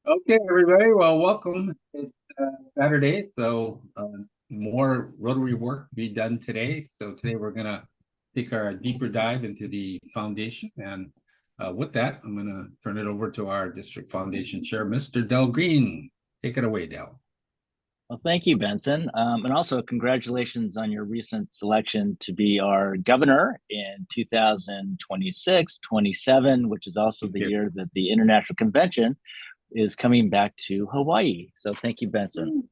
Okay, everybody. Well, welcome. It's Saturday, so more Rotary work to be done today. So today we're gonna take our deeper dive into the foundation, and with that, I'm gonna turn it over to our district foundation chair, Mr. Del Green. Take it away, Del. Well, thank you, Benson. And also congratulations on your recent selection to be our governor in 2026, 27, which is also Thank the you. year that the International Convention is coming back to Hawaii. So thank you, Benson,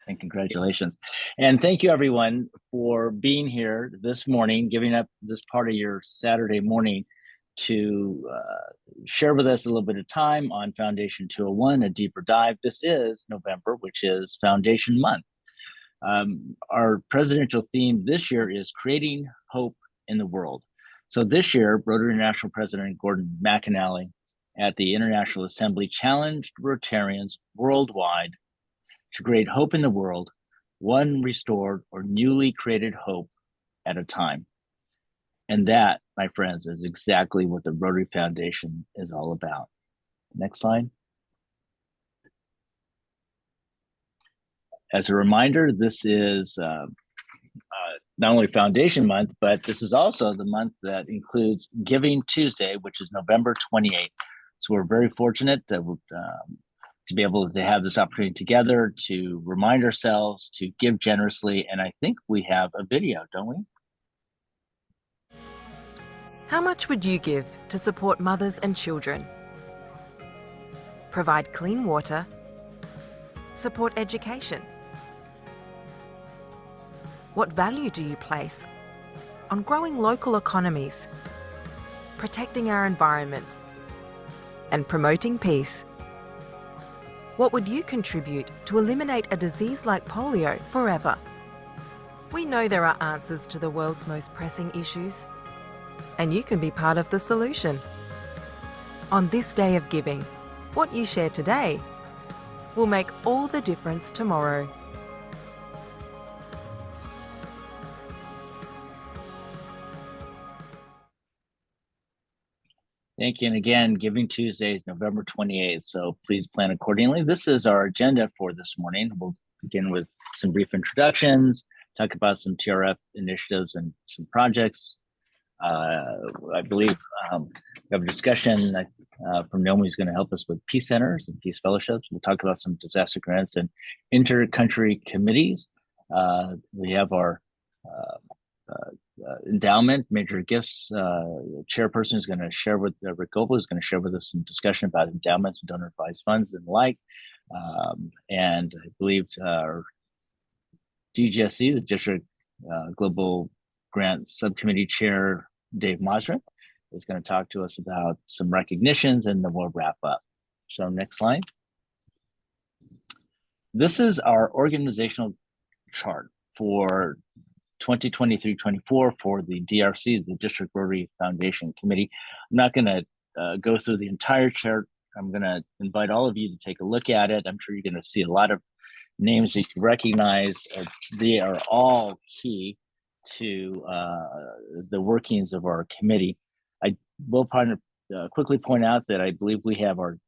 and congratulations. And thank you, everyone, for being here this morning, giving up this part of your Saturday morning to share with us a little bit of time on Foundation 201, a deeper dive. This is November, which is Foundation Month. Our presidential theme this year is creating hope in the world. So this year, Rotary International President Gordon McAnally at the International Assembly challenged Rotarians worldwide to create hope in the world, one restored or newly created hope at a time. And that, my friends, is exactly what the Rotary Foundation is all about. Next slide. As a reminder, this is not only Foundation Month, but this is also the month that includes Giving Tuesday, which is November 28th. So we're very fortunate to be able to have this opportunity together to remind ourselves to give generously. And I think we have a video, don't we? How much would you give to support mothers and children? Provide clean water? Support education? What value do you place on growing local economies, protecting our environment, and promoting peace? What would you contribute to eliminate a disease like polio forever? We know there are answers to the world's most pressing issues, and you can be part of the solution. On this day of giving, what you share today will make all the difference tomorrow. Thank you. And again, Giving Tuesday is November 28th, so please plan accordingly. This is our agenda for this morning. We'll begin with some brief introductions, talk about some TRF initiatives and some projects. I believe we have a discussion from Naomi who's going to help us with peace centers and peace fellowships. We'll talk about some disaster grants and inter-country committees. We have our endowment, major gifts chairperson is going to share with Rick Goebel is going to share with us some discussion about endowments and donor advised funds and the like. And I believe our DGSC, the District Global Grant Subcommittee Chair, Dave Mosrin, is going to talk to us about some recognitions, and then we'll wrap up. So next slide. This is our organizational chart for 2023-24 for the DRC, the District Rotary Foundation Committee. I'm not going to go through the entire chart. I'm going to invite all of you to take a look at it. I'm sure you're going to see a lot of names that you recognize. They are all key to the workings of our committee. I will quickly point out that I believe we have our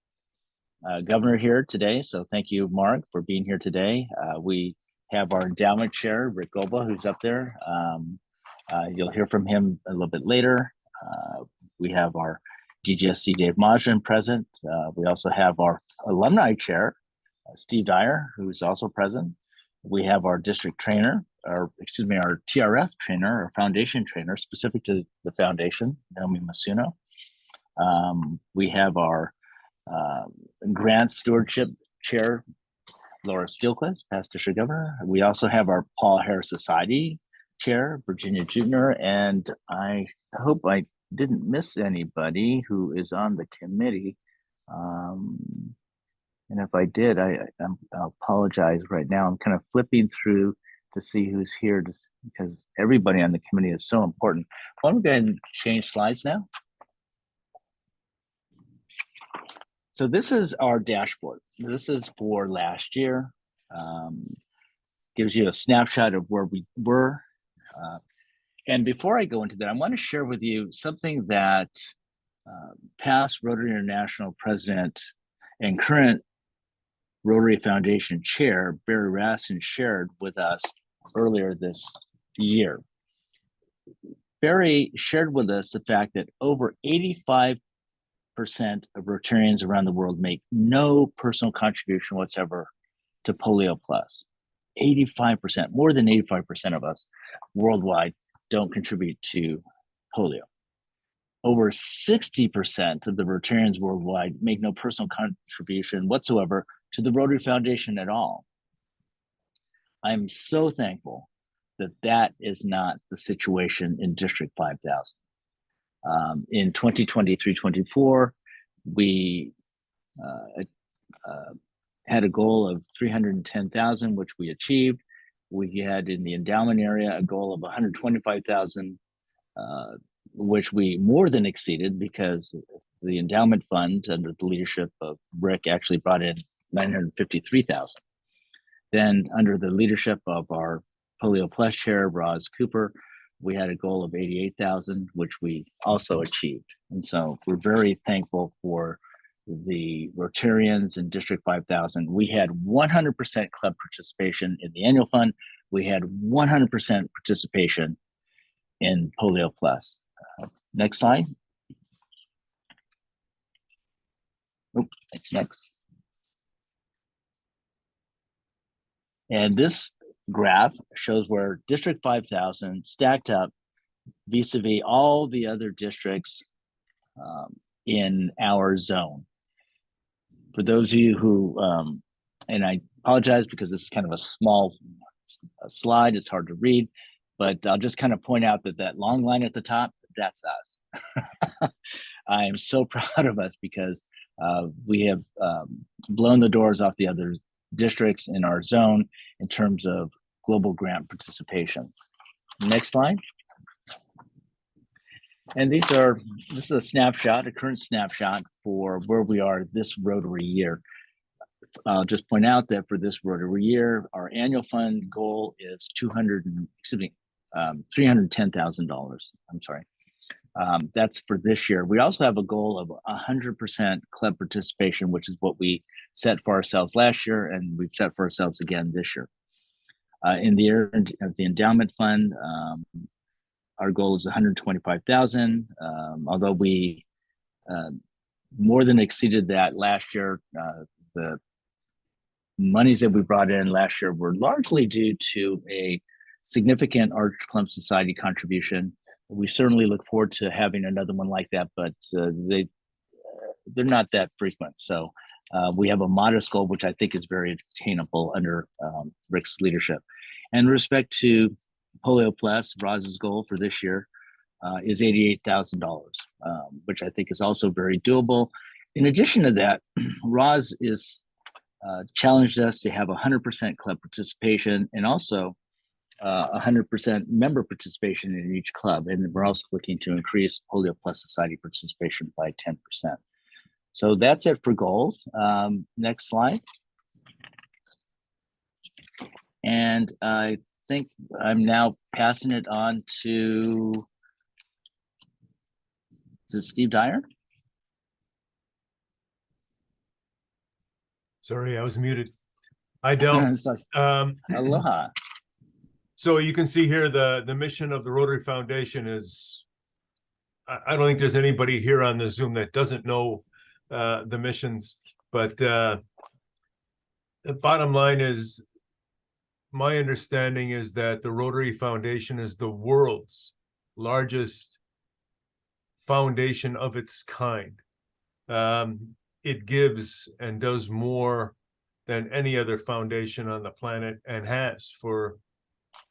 governor here today. So thank you, Mark, for being here today. We have our endowment chair, Rick Goebel, who's up there. You'll hear from him a little bit later. We have our DGSC Dave Mosrin present. We also have our alumni chair, Steve Dyer, who's also present. We have our district trainer, our TRF trainer, our foundation trainer, specific to the foundation, Naomi Masuno. We have our grant stewardship chair, Laura Steelquist, past district governor. We also have our Paul Harris Society chair, Virginia Jutner, and I hope I didn't miss anybody who is on the committee. And if I did, I apologize right now. I'm kind of flipping through to see who's here because everybody on the committee is so important. Why don't we go ahead and change slides now? So this is our dashboard. This is for last year. Gives you a snapshot of where we were. And before I go into that, I want to share with you something that past Rotary International president and current Rotary Foundation chair, Barry Rassin, shared with us earlier this year. Barry shared with us the fact that over 85% of Rotarians around the world make no personal contribution whatsoever to Polio Plus. 85%, more than 85% of us worldwide don't contribute to polio. Over 60% of the Rotarians worldwide make no personal contribution whatsoever to the Rotary Foundation at all. I'm so thankful that that is not the situation in District 5000. In 2023-24, we had a goal of 310,000, which we achieved. We had in the endowment area a goal of 125,000, which we more than exceeded because the endowment fund under the leadership of Rick actually brought in 953,000. Then under the leadership of our Polio Plus chair, Roz Cooper, we had a goal of 88,000, which we also achieved. And so we're very thankful for the Rotarians in District 5000. We had 100% club participation in the annual fund. We had 100% participation in Polio Plus. Next slide. Oh, next. And this graph shows where District 5000 stacked up vis-a-vis all the other districts in our zone. For those of you who, and I apologize because this is kind of a small slide, it's hard to read, but I'll just kind of point out that that long line at the top, that's us. I am so proud of us because we have blown the doors off the other districts in our zone in terms of global grant participation. Next slide. And this is a snapshot, a current snapshot for where we are this Rotary year. I'll just point out that for this Rotary year, our annual fund goal is $310,000. I'm sorry. That's for this year. We also have a goal of 100% club participation, which is what we set for ourselves last year, and we've set for ourselves again this year. In the year of the endowment fund, our goal is 125,000. Although we more than exceeded that last year, the monies that we brought in last year were largely due to a significant Arch Clump Society contribution. We certainly look forward to having another one like that, but they're not that frequent. So we have a modest goal, which I think is very attainable under Rick's leadership. And with respect to Polio Plus, Roz's goal for this year is $88,000, which I think is also very doable. In addition to that, Roz is challenged us to have 100% club participation and also 100% member participation in each club. And we're also looking to increase Polio Plus Society participation by 10%. So that's it for goals. Next slide. And I think I'm now passing it on to, is it Steve Dyer? Sorry, I was muted. Hi, Del. Aloha. So you can see here the mission of the Rotary Foundation is, I don't think there's anybody here on the Zoom that doesn't know the missions, but the bottom line is, my understanding is that the Rotary Foundation is the world's largest foundation of its kind. It gives and does more than any other foundation on the planet and has for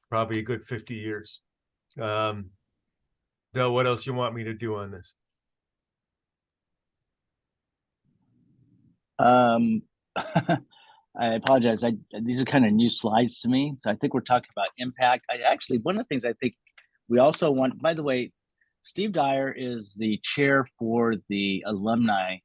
probably a good 50 years. Del, what else you want me to do on this? I apologize. These are kind of new slides to me. So I think we're talking about impact. One of the things I think we also want, by the way, Steve Dyer is the chair for the alumni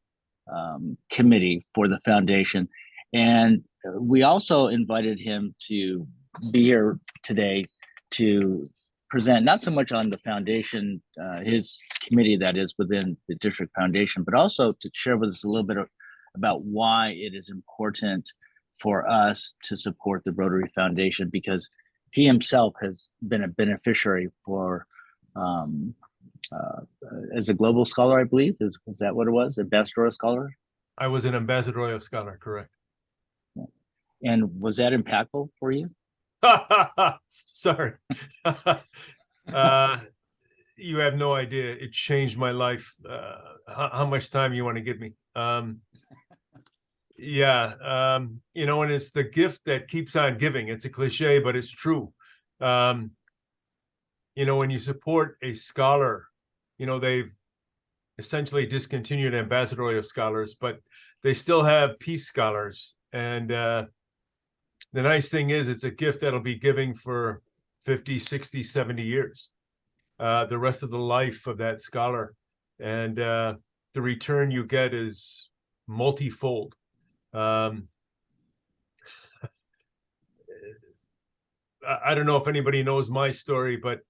committee for the foundation. And we also invited him to be here today to present not so much on the foundation, his committee that is within the district foundation, but also to share with us a little bit about why it is important for us to support the Rotary Foundation, because he himself has been a beneficiary for as a global scholar, I believe. Is that what it was? Ambassadorial scholar? I was an ambassadorial scholar, correct. And was that impactful for you? Sorry. You have no idea. It changed my life. How much time you want to give me? Yeah. You know, and it's the gift that keeps on giving. It's a cliche, but it's true. You know, when you support a scholar, you know, they've essentially discontinued ambassadorial scholars, but they still have peace scholars. And the nice thing is it's a gift that'll be giving for 50, 60, 70 years, the rest of the life of that scholar. And the return you get is multifold. I don't know if anybody knows my story, but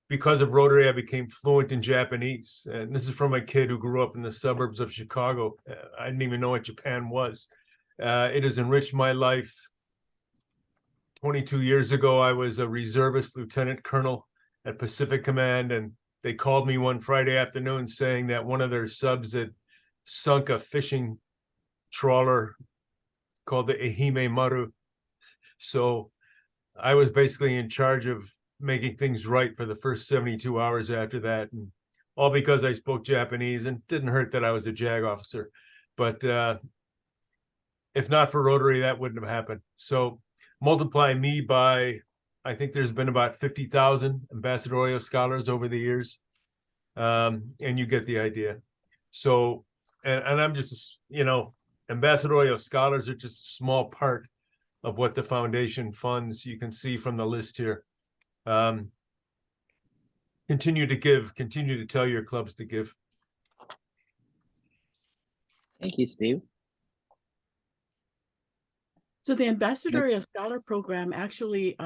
because of Rotary, I became fluent in Japanese. And this is from a kid who grew up in the suburbs of Chicago. I didn't even know what Japan was. It has enriched my life. 22 years ago, I was a reservist lieutenant colonel at Pacific Command, and they called me one Friday afternoon saying that one of their subs had sunk a fishing trawler called the Ehime Maru. So I was basically in charge of making things right for the first 72 hours after that, and all because I spoke Japanese, and it didn't hurt that I was a JAG officer. But if not for Rotary, that wouldn't have happened. So multiply me by, I think there's been about 50,000 ambassadorial scholars over the years, and you get the idea. So, and I'm just, you know, ambassadorial scholars are just a small part of what the foundation funds. You can see from the list here. Continue to give, continue to tell your clubs to give. Thank you, Steve. So the Ambassadorial Scholar Program actually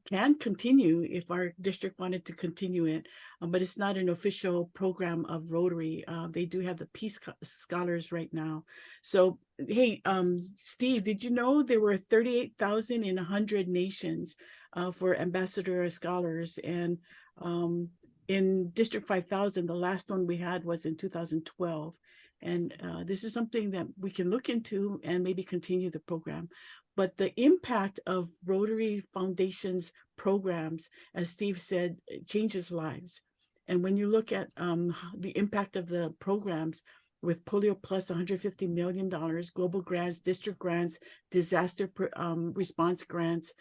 can continue if our district wanted to continue it, but it's not an official program of Rotary. They do have the Peace Scholars right now. So, hey, Steve, did you know there were 38,000 in 100 nations for Ambassadorial Scholars? And in District 5000, the last one we had was in 2012. And this is something that we can look into and maybe continue the program. But the impact of Rotary Foundation's programs, as Steve said, changes lives. And when you look at the impact of the programs with Polio Plus, $150 million, global grants, district grants, disaster response grants,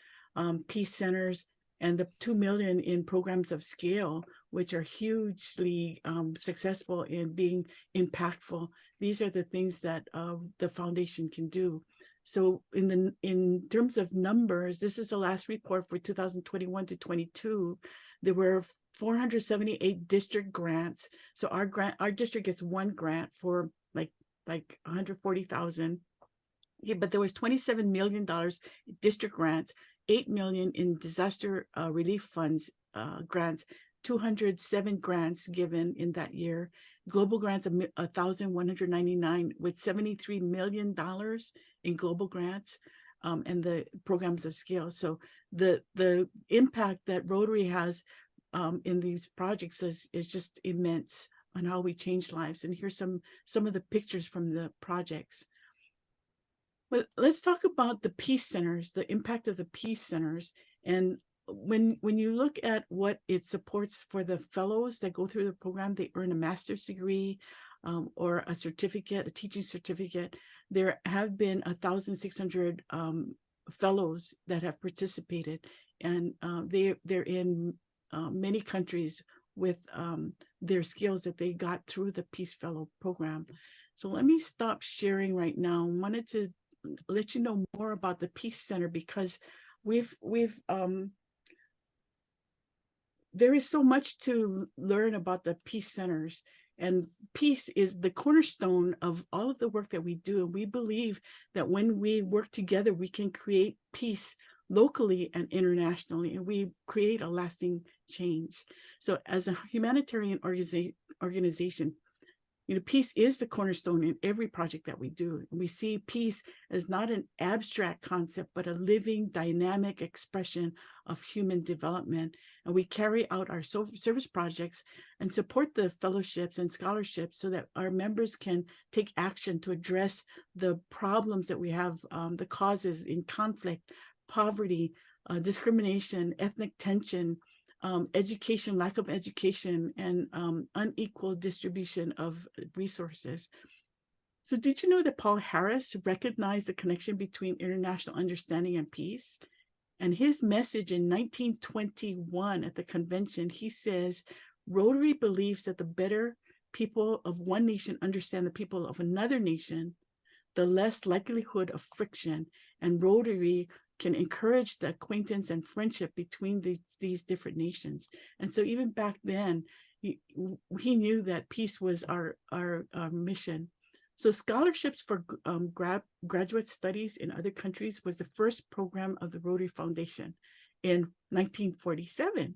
peace centers, and the 2 million in programs of scale, which are hugely successful in being impactful. These are the things that the foundation can do. So in terms of numbers, this is the last report for 2021 to 22. There were 478 district grants. So our district gets one grant for like 140,000. Yeah, but there was $27 million district grants, 8 million in disaster relief funds grants, 207 grants given in that year. Global grants, 1,199 with $73 million in global grants and the programs of scale. So the impact that Rotary has in these projects is just immense on how we change lives. And here's some of the pictures from the projects. But let's talk about the peace centers, the impact of the peace centers. And when you look at what it supports for the fellows that go through the program, they earn a master's degree or a certificate, a teaching certificate. There have been 1,600 fellows that have participated, and they're in many countries with their skills that they got through the Peace Fellow program. So let me stop sharing right now. I wanted to let you know more about the Peace Center because there is so much to learn about the peace centers, and peace is the cornerstone of all of the work that we do. And we believe that when we work together, we can create peace locally and internationally, and we create a lasting change. So as a humanitarian organization, Peace is the cornerstone in every project that we do. We see peace as not an abstract concept, but a living, dynamic expression of human development. And we carry out our service projects and support the fellowships and scholarships so that our members can take action to address the problems that we have, the causes in conflict, poverty, discrimination, ethnic tension, education, lack of education, and unequal distribution of resources. So did you know that Paul Harris recognized the connection between international understanding and peace? And his message in 1921 at the convention, he says, Rotary believes that the better people of one nation understand the people of another nation, the less likelihood of friction, and Rotary can encourage the acquaintance and friendship between these different nations. And so even back then, he knew that peace was our mission. So scholarships for graduate studies in other countries was the first program of the Rotary Foundation in 1947.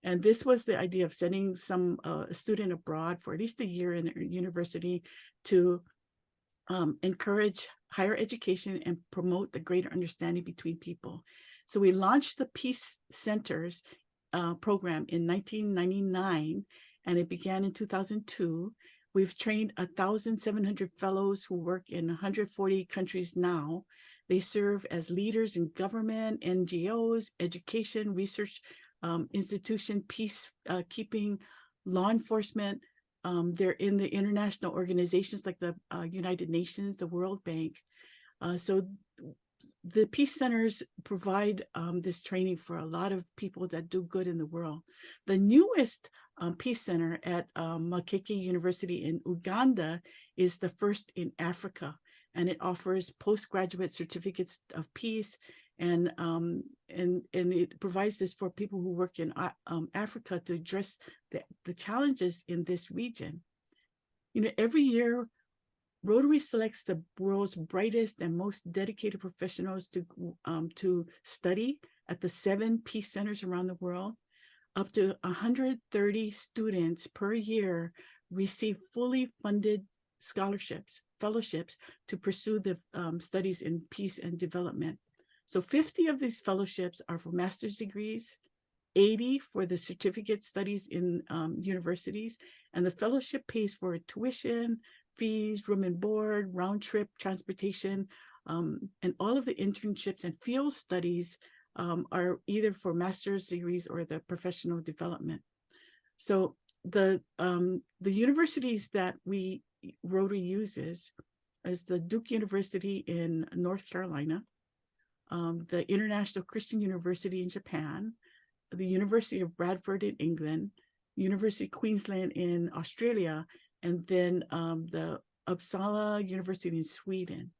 And this was the idea of sending some student abroad for at least a year in a university to encourage higher education and promote the greater understanding between people. So we launched the Peace Centers program in 1999, and it began in 2002. We've trained 1,700 fellows who work in 140 countries now. They serve as leaders in government, NGOs, education, research institution, peacekeeping, law enforcement. They're in the international organizations like the United Nations, the World Bank. So the Peace Centers provide this training for a lot of people that do good in the world. The newest Peace Center at Makeke University in Uganda is the first in Africa, and it offers postgraduate certificates of peace, and it provides this for people who work in Africa to address the challenges in this region. Every year, Rotary selects the world's brightest and most dedicated professionals to study at the 7 Peace Centers around the world. Up to 130 students per year receive fully funded scholarships, fellowships to pursue the studies in peace and development. So 50 of these fellowships are for master's degrees, 80 for the certificate studies in universities, and the fellowship pays for tuition, fees, room and board, round trip transportation, and all of the internships and field studies are either for master's degrees or the professional development. So the universities that Rotary uses is the Duke University in North Carolina, the International Christian University in Japan, the University of Bradford in England, University of Queensland in Australia, and then the Uppsala University in Sweden.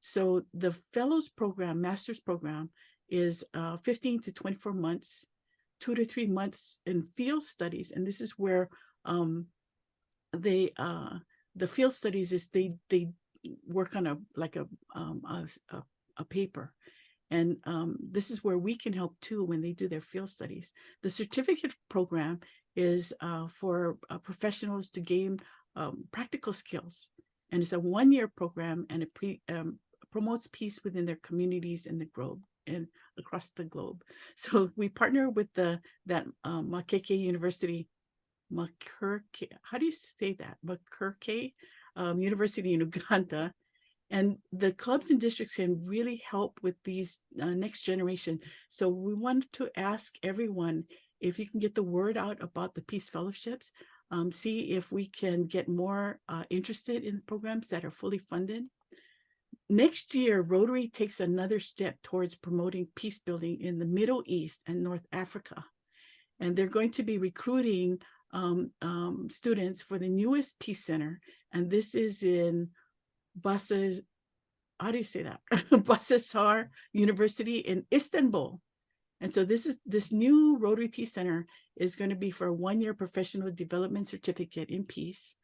So the fellows program, master's program, is 15 to 24 months, 2 to 3 months in field studies. And this is where the field studies is they work on a paper. And this is where we can help too when they do their field studies. The certificate program is for professionals to gain practical skills. And it's a 1-year program, and it promotes peace within their communities in the globe and across the globe. So we partner with that Makeke University, Makurke, how do you say that? Makurke University in Uganda. And the clubs and districts can really help with these next generation. So we wanted to ask everyone if you can get the word out about the Peace Fellowships, see if we can get more interested in programs that are fully funded. Next year, Rotary takes another step towards promoting peace building in the Middle East and North Africa. And they're going to be recruiting students for the newest Peace Center. And this is in Basas, how do you say that? Basasar University in Istanbul. And so this new Rotary Peace Center is going to be for a 1-year professional development certificate in peace.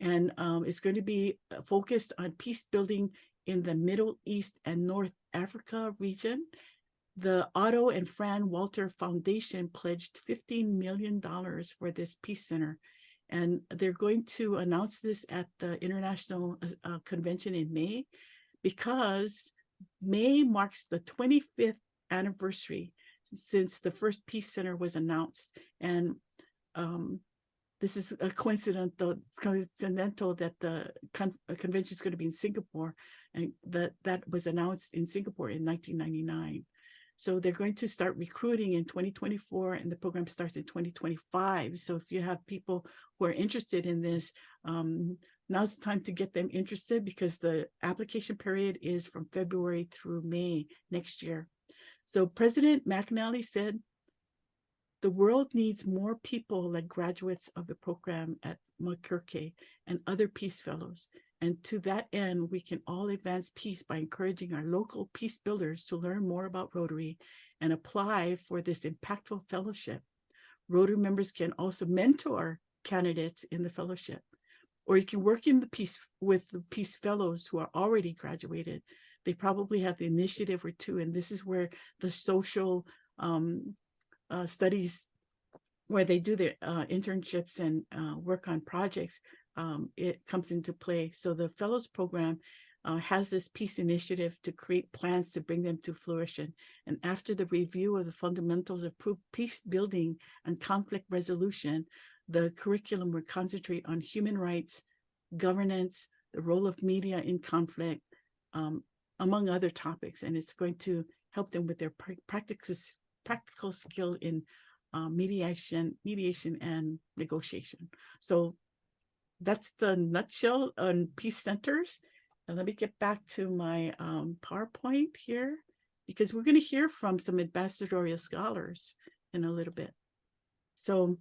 And it's going to be focused on peace building in the Middle East and North Africa region. The Otto and Fran Walter Foundation pledged $15 million for this Peace Center. And they're going to announce this at the International Convention in May, because May marks the 25th anniversary since the first Peace Center was announced. And this is a coincidental that the convention is going to be in Singapore, and that was announced in Singapore in 1999. So they're going to start recruiting in 2024, and the program starts in 2025. So if you have people who are interested in this, now's the time to get them interested, because the application period is from February through May next year. So President McAnally said, the world needs more people like graduates of the program at Makirke and other peace fellows. And to that end, we can all advance peace by encouraging our local peace builders to learn more about Rotary and apply for this impactful fellowship. Rotary members can also mentor candidates in the fellowship, or you can work in the peace with the peace fellows who are already graduated. They probably have the initiative or two, and this is where the social studies, where they do their internships and work on projects, it comes into play. So the Fellows Program has this peace initiative to create plans to bring them to fruition. And after the review of the fundamentals of peace building and conflict resolution, the curriculum will concentrate on human rights, governance, the role of media in conflict, among other topics. And it's going to help them with their practical skill in mediation and negotiation. So that's the nutshell on peace centers. And let me get back to my PowerPoint here, because we're going to hear from some ambassadorial scholars in a little bit. So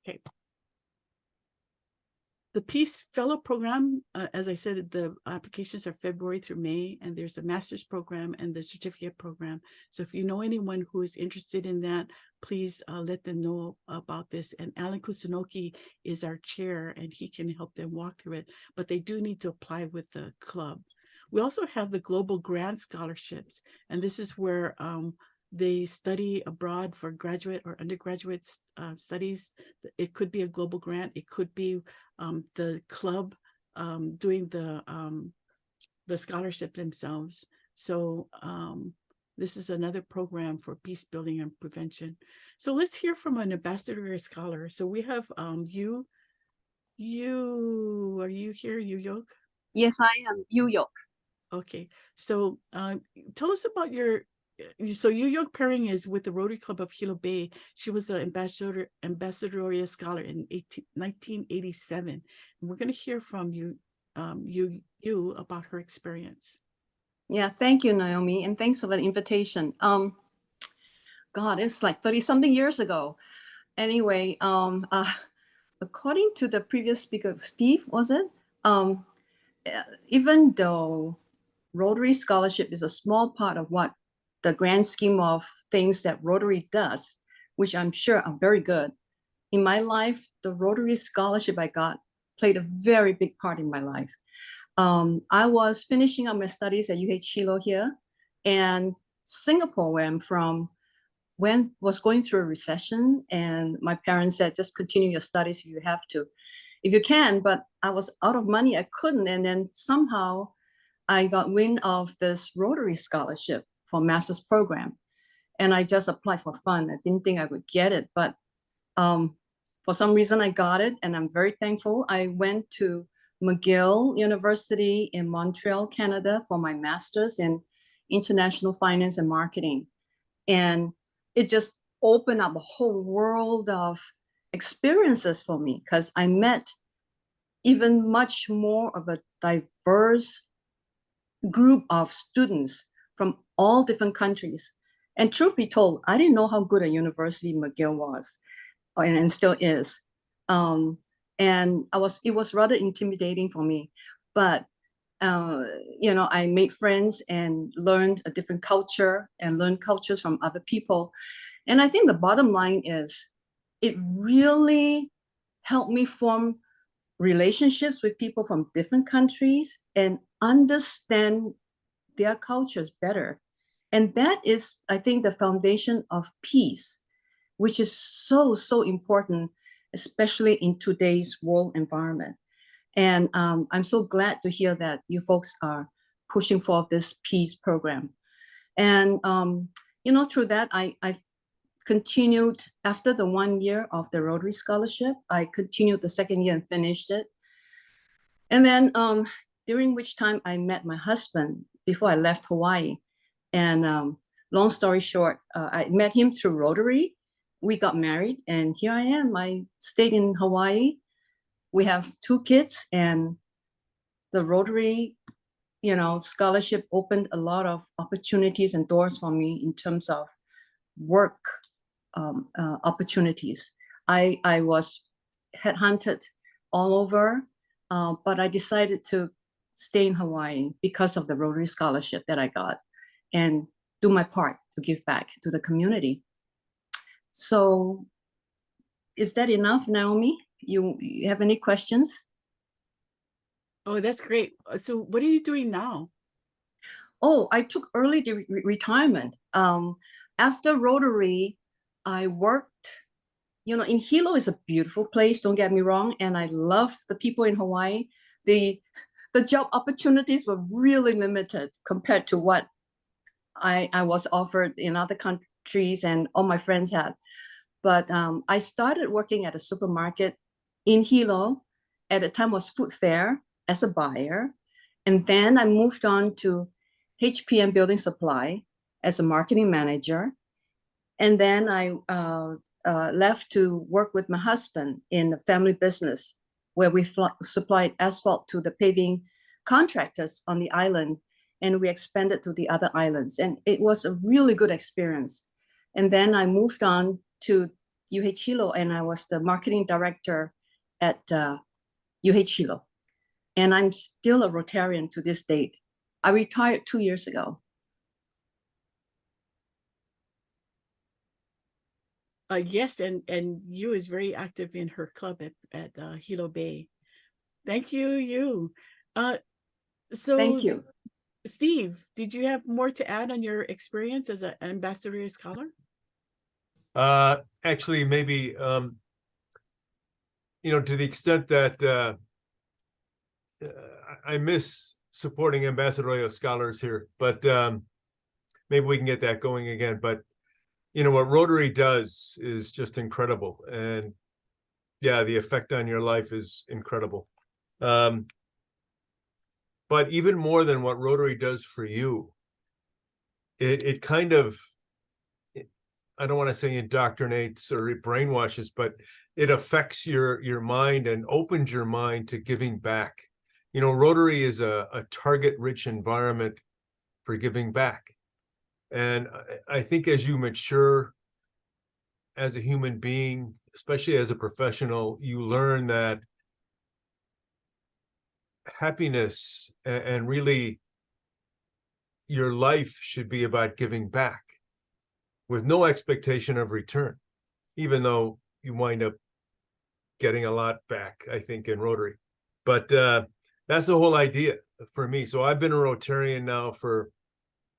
okay. The Peace Fellow Program, as I said, the applications are February through May, and there's a master's program and the certificate program. So if you know anyone who is interested in that, please let them know about this. And Alan Kusunoki is our chair, and he can help them walk through it, but they do need to apply with the club. We also have the Global Grant Scholarships, and this is where they study abroad for graduate or undergraduate studies. It could be a global grant. It could be the club doing the scholarship themselves. So this is another program for peace building and prevention. So let's hear from an ambassador scholar. So we have you. Are you here, Yu Yok? Yes, I am Yu Yok. Okay, so tell us about your. So Yu Yok Pering is with the Rotary Club of Hilo Bay. She was an ambassadorial scholar in 1987. And we're going to hear from you about her experience. Yeah, thank you, Naomi, and thanks for the invitation. God, it's like 30-something years ago. Anyway, according to the previous speaker, Steve, was it? Even though Rotary Scholarship is a small part of what the grand scheme of things that Rotary does, which I'm sure are very good. In my life, the Rotary Scholarship I got played a very big part in my life. I was finishing up my studies at UH Hilo here, and Singapore, where I'm from, was going through a recession, and my parents said, just continue your studies if you have to, if you can, but I was out of money, I couldn't, and then somehow I got wind of this Rotary Scholarship for master's program, and I just applied for fun. I didn't think I would get it, but for some reason I got it, and I'm very thankful. I went to McGill University in Montreal, Canada for my master's in international finance and marketing, and it just opened up a whole world of experiences for me, because I met even much more of a diverse group of students from all different countries. And truth be told, I didn't know how good a university McGill was, and still is. And it was rather intimidating for me. But I made friends and learned a different culture and learned cultures from other people. And I think the bottom line is, it really helped me form relationships with people from different countries and understand their cultures better. And that is, I think, the foundation of peace, which is so, so important, especially in today's world environment. And I'm so glad to hear that you folks are pushing for this peace program. And, through that, I've continued after the 1 year of the Rotary Scholarship. I continued the second year and finished it. And then during which time I met my husband before I left Hawaii. And long story short, I met him through Rotary. We got married, and here I am. I stayed in Hawaii. We have 2 kids, and the Rotary, scholarship opened a lot of opportunities and doors for me in terms of work opportunities. I was headhunted all over, but I decided to stay in Hawaii because of the Rotary Scholarship that I got and do my part to give back to the community. So is that enough, Naomi? You have any questions? Oh, that's great. So what are you doing now? Oh, I took early retirement. After Rotary, I worked, in Hilo is a beautiful place, don't get me wrong, and I love the people in Hawaii. The job opportunities were really limited compared to what I was offered in other countries and all my friends had. But I started working at a supermarket in Hilo. At the time was Food Fair as a buyer. And then I moved on to HPM Building Supply as a marketing manager. And then I left to work with my husband in a family business where we supplied asphalt to the paving contractors on the island, and we expanded to the other islands. And it was a really good experience. And then I moved on to UH Hilo, and I was the marketing director at UH Hilo. And I'm still a Rotarian to this date. I retired 2 years ago. Yes, and you is very active in her club at Hilo Bay. Thank you. So Thank you. Steve, did you have more to add on your experience as an ambassador scholar? Actually, maybe, to the extent that I miss supporting ambassadorial scholars here, but maybe we can get that going again. But what Rotary does is just incredible, and yeah, the effect on your life is incredible. But even more than what Rotary does for you, it kind of, I don't want to say indoctrinates or it brainwashes, but it affects your mind and opens your mind to giving back. Rotary is a target-rich environment for giving back. And I think as you mature as a human being, especially as a professional, you learn that happiness and really your life should be about giving back with no expectation of return, even though you wind up getting a lot back, I think, in Rotary. But that's the whole idea for me. So I've been a Rotarian now for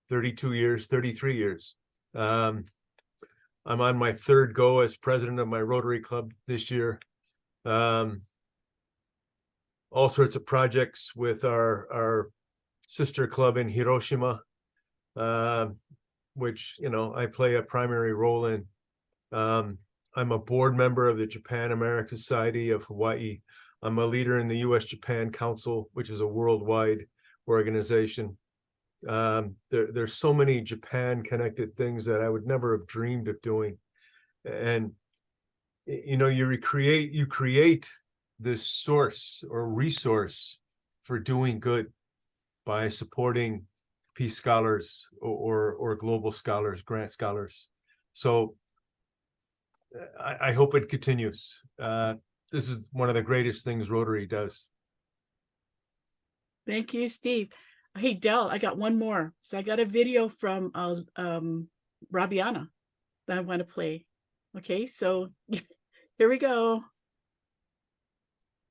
32 years, 33 years. I'm on my 3rd go as president of my Rotary Club this year. All sorts of projects with our sister club in Hiroshima, which, I play a primary role in. I'm a board member of the Japan American Society of Hawaii. I'm a leader in the U.S.-Japan Council, which is a worldwide organization. There's so many Japan-connected things that I would never have dreamed of doing. And, you create this source or resource for doing good by supporting peace scholars or global scholars, grant scholars. So I hope it continues. This is one of the greatest things Rotary does. Thank you, Steve. Hey, Del, I got one more. So I got a video from Rabiana that I want to play. Okay, so here we go.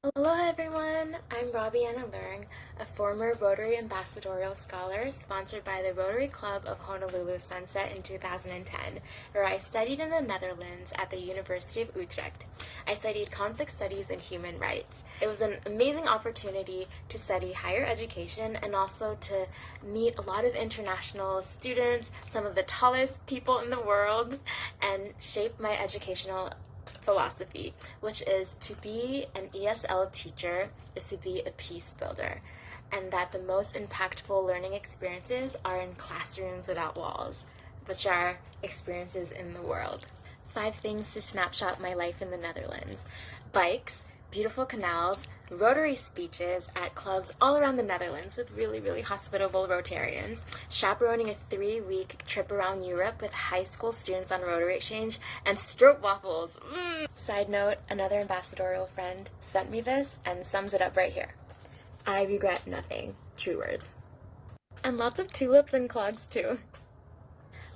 Aloha everyone, I'm Robbie Anna Lurng, a former Rotary Ambassadorial Scholar sponsored by the Rotary Club of Honolulu Sunset in 2010, where I studied in the Netherlands at the University of Utrecht. I studied conflict studies and human rights. It was an amazing opportunity to study higher education and also to meet a lot of international students, some of the tallest people in the world, and shape my educational philosophy, which is to be an ESL teacher is to be a peace builder, and that the most impactful learning experiences are in classrooms without walls, which are experiences in the world. 5 things to snapshot my life in the Netherlands: bikes, beautiful canals, Rotary speeches at clubs all around the Netherlands with really hospitable Rotarians, chaperoning a 3-week trip around Europe with high school students on Rotary Exchange, and stroop waffles. Side note, another ambassadorial friend sent me this and sums it up right here. I regret nothing. True words. And lots of tulips and clogs too.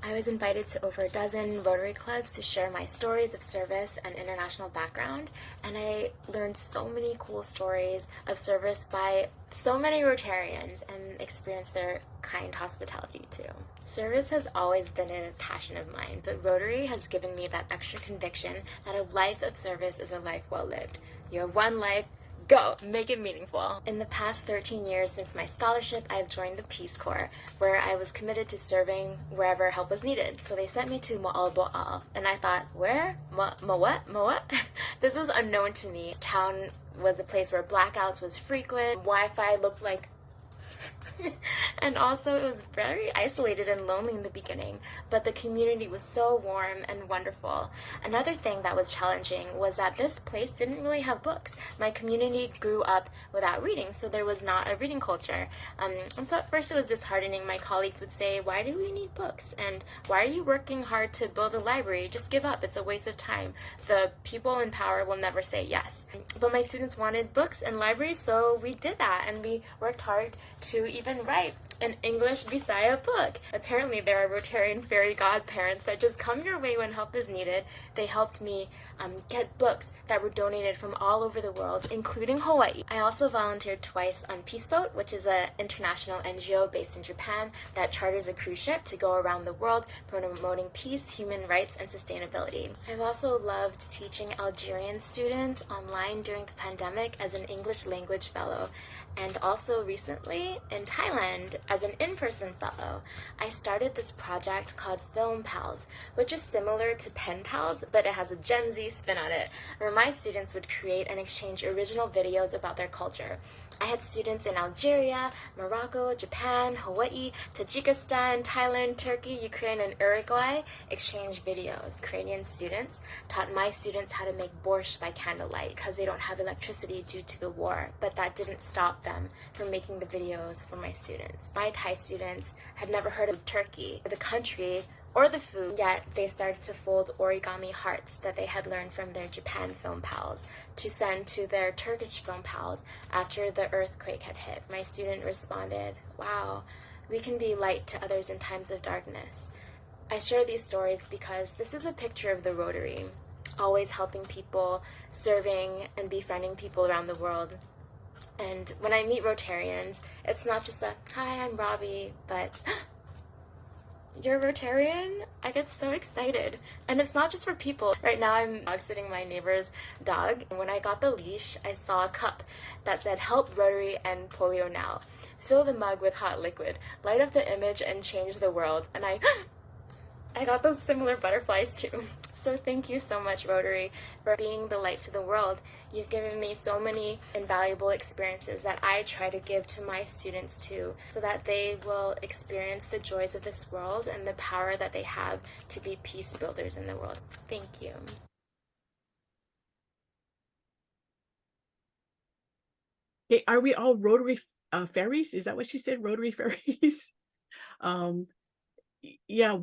I was invited to over a dozen Rotary clubs to share my stories of service and international background, and I learned so many cool stories of service by so many Rotarians and experienced their kind hospitality too. Service has always been a passion of mine, but Rotary has given me that extra conviction that a life of service is a life well lived. You have one life. Go, make it meaningful. In the past 13 years since my scholarship, I've joined the Peace Corps, where I was committed to serving wherever help was needed. So they sent me to Mo'albo'al, and I thought, where? What? This was unknown to me. This town was a place where blackouts was frequent, Wi-Fi looked like and also it was very isolated and lonely in the beginning, but the community was so warm and wonderful. Another thing that was challenging was that this place didn't really have books. My community grew up without reading, so there was not a reading culture. And so at first it was disheartening. My colleagues would say, why do we need books? And why are you working hard to build a library? Just give up. It's a waste of time. The people in power will never say yes. But my students wanted books and libraries, so we did that, and we worked hard to even write an English Visaya book. Apparently there are Rotarian fairy godparents that just come your way when help is needed. They helped me get books that were donated from all over the world, including Hawaii. I also volunteered twice on Peace Boat, which is an international NGO based in Japan that charters a cruise ship to go around the world promoting peace, human rights, and sustainability. I've also loved teaching Algerian students online during the pandemic as an English language fellow, and also recently in Thailand as an in-person fellow. I started this project called Film Pals, which is similar to Pen Pals, but it has a Gen Z spin on it, where my students would create and exchange original videos about their culture. I had students in Algeria, Morocco, Japan, Hawaii, Tajikistan, Thailand, Turkey, Ukraine, and Uruguay exchange videos. Ukrainian students taught my students how to make borscht by candlelight because they don't have electricity due to the war, but that didn't stop them from making the videos for my students. My Thai students had never heard of Turkey, the country, or the food, yet they started to fold origami hearts that they had learned from their Japan film pals to send to their Turkish film pals after the earthquake had hit. My student responded, wow, we can be light to others in times of darkness. I share these stories because this is a picture of the Rotary, always helping people, serving and befriending people around the world. And when I meet Rotarians, it's not just a, hi, I'm Robbie, but you're Rotarian? I get so excited. And it's not just for people. Right now I'm dog sitting my neighbor's dog. And when I got the leash, I saw a cup that said, help Rotary end polio now. Fill the mug with hot liquid. Light up the image and change the world. And I got those similar butterflies too. So thank you so much, Rotary, for being the light to the world. You've given me so many invaluable experiences that I try to give to my students too, so that they will experience the joys of this world and the power that they have to be peace builders in the world. Thank you. Okay, are we all Rotary fairies? Is that what she said? Rotary fairies? Yeah,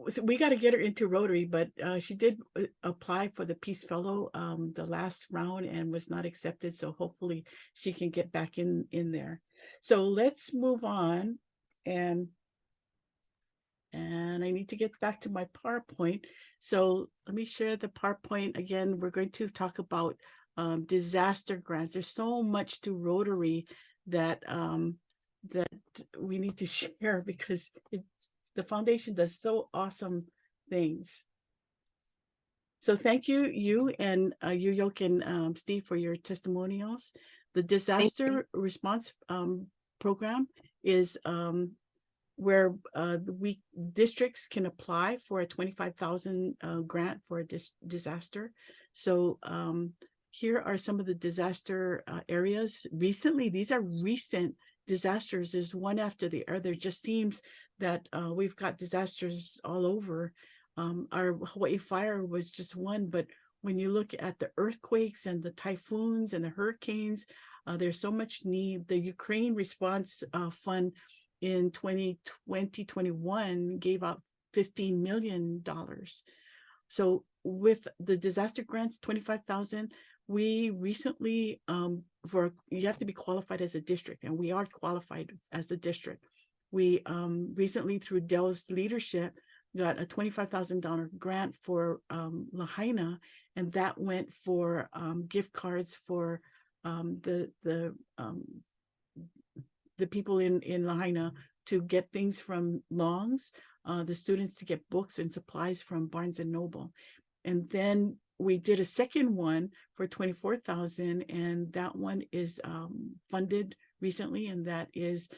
so we got to get her into Rotary, but she did apply for the Peace Fellow the last round and was not accepted. So hopefully she can get back in there. So let's move on, and I need to get back to my PowerPoint. So let me share the PowerPoint again. We're going to talk about disaster grants. There's so much to Rotary that that we need to share because the foundation does so awesome things. So thank you, you and Yoke and Steve for your testimonials. The disaster response program is where districts can apply for a $25,000 grant for a disaster. So here are some of the disaster areas. Recently, these are recent disasters. There's one after the other. It just seems that we've got disasters all over. Our Hawaii fire was just one, but when you look at the earthquakes and the typhoons and the hurricanes, there's so much need. The Ukraine Response Fund in 2021 gave out $15 million. So with the disaster grants, 25,000, we recently, you have to be qualified as a district, and we are qualified as a district. We recently, through Dell's leadership, got a $25,000 grant for Lahaina, and that went for gift cards for the people in Lahaina to get things from Long's, the students to get books and supplies from Barnes and Noble. And then we did a second one for 24,000, and that one is funded recently, and that is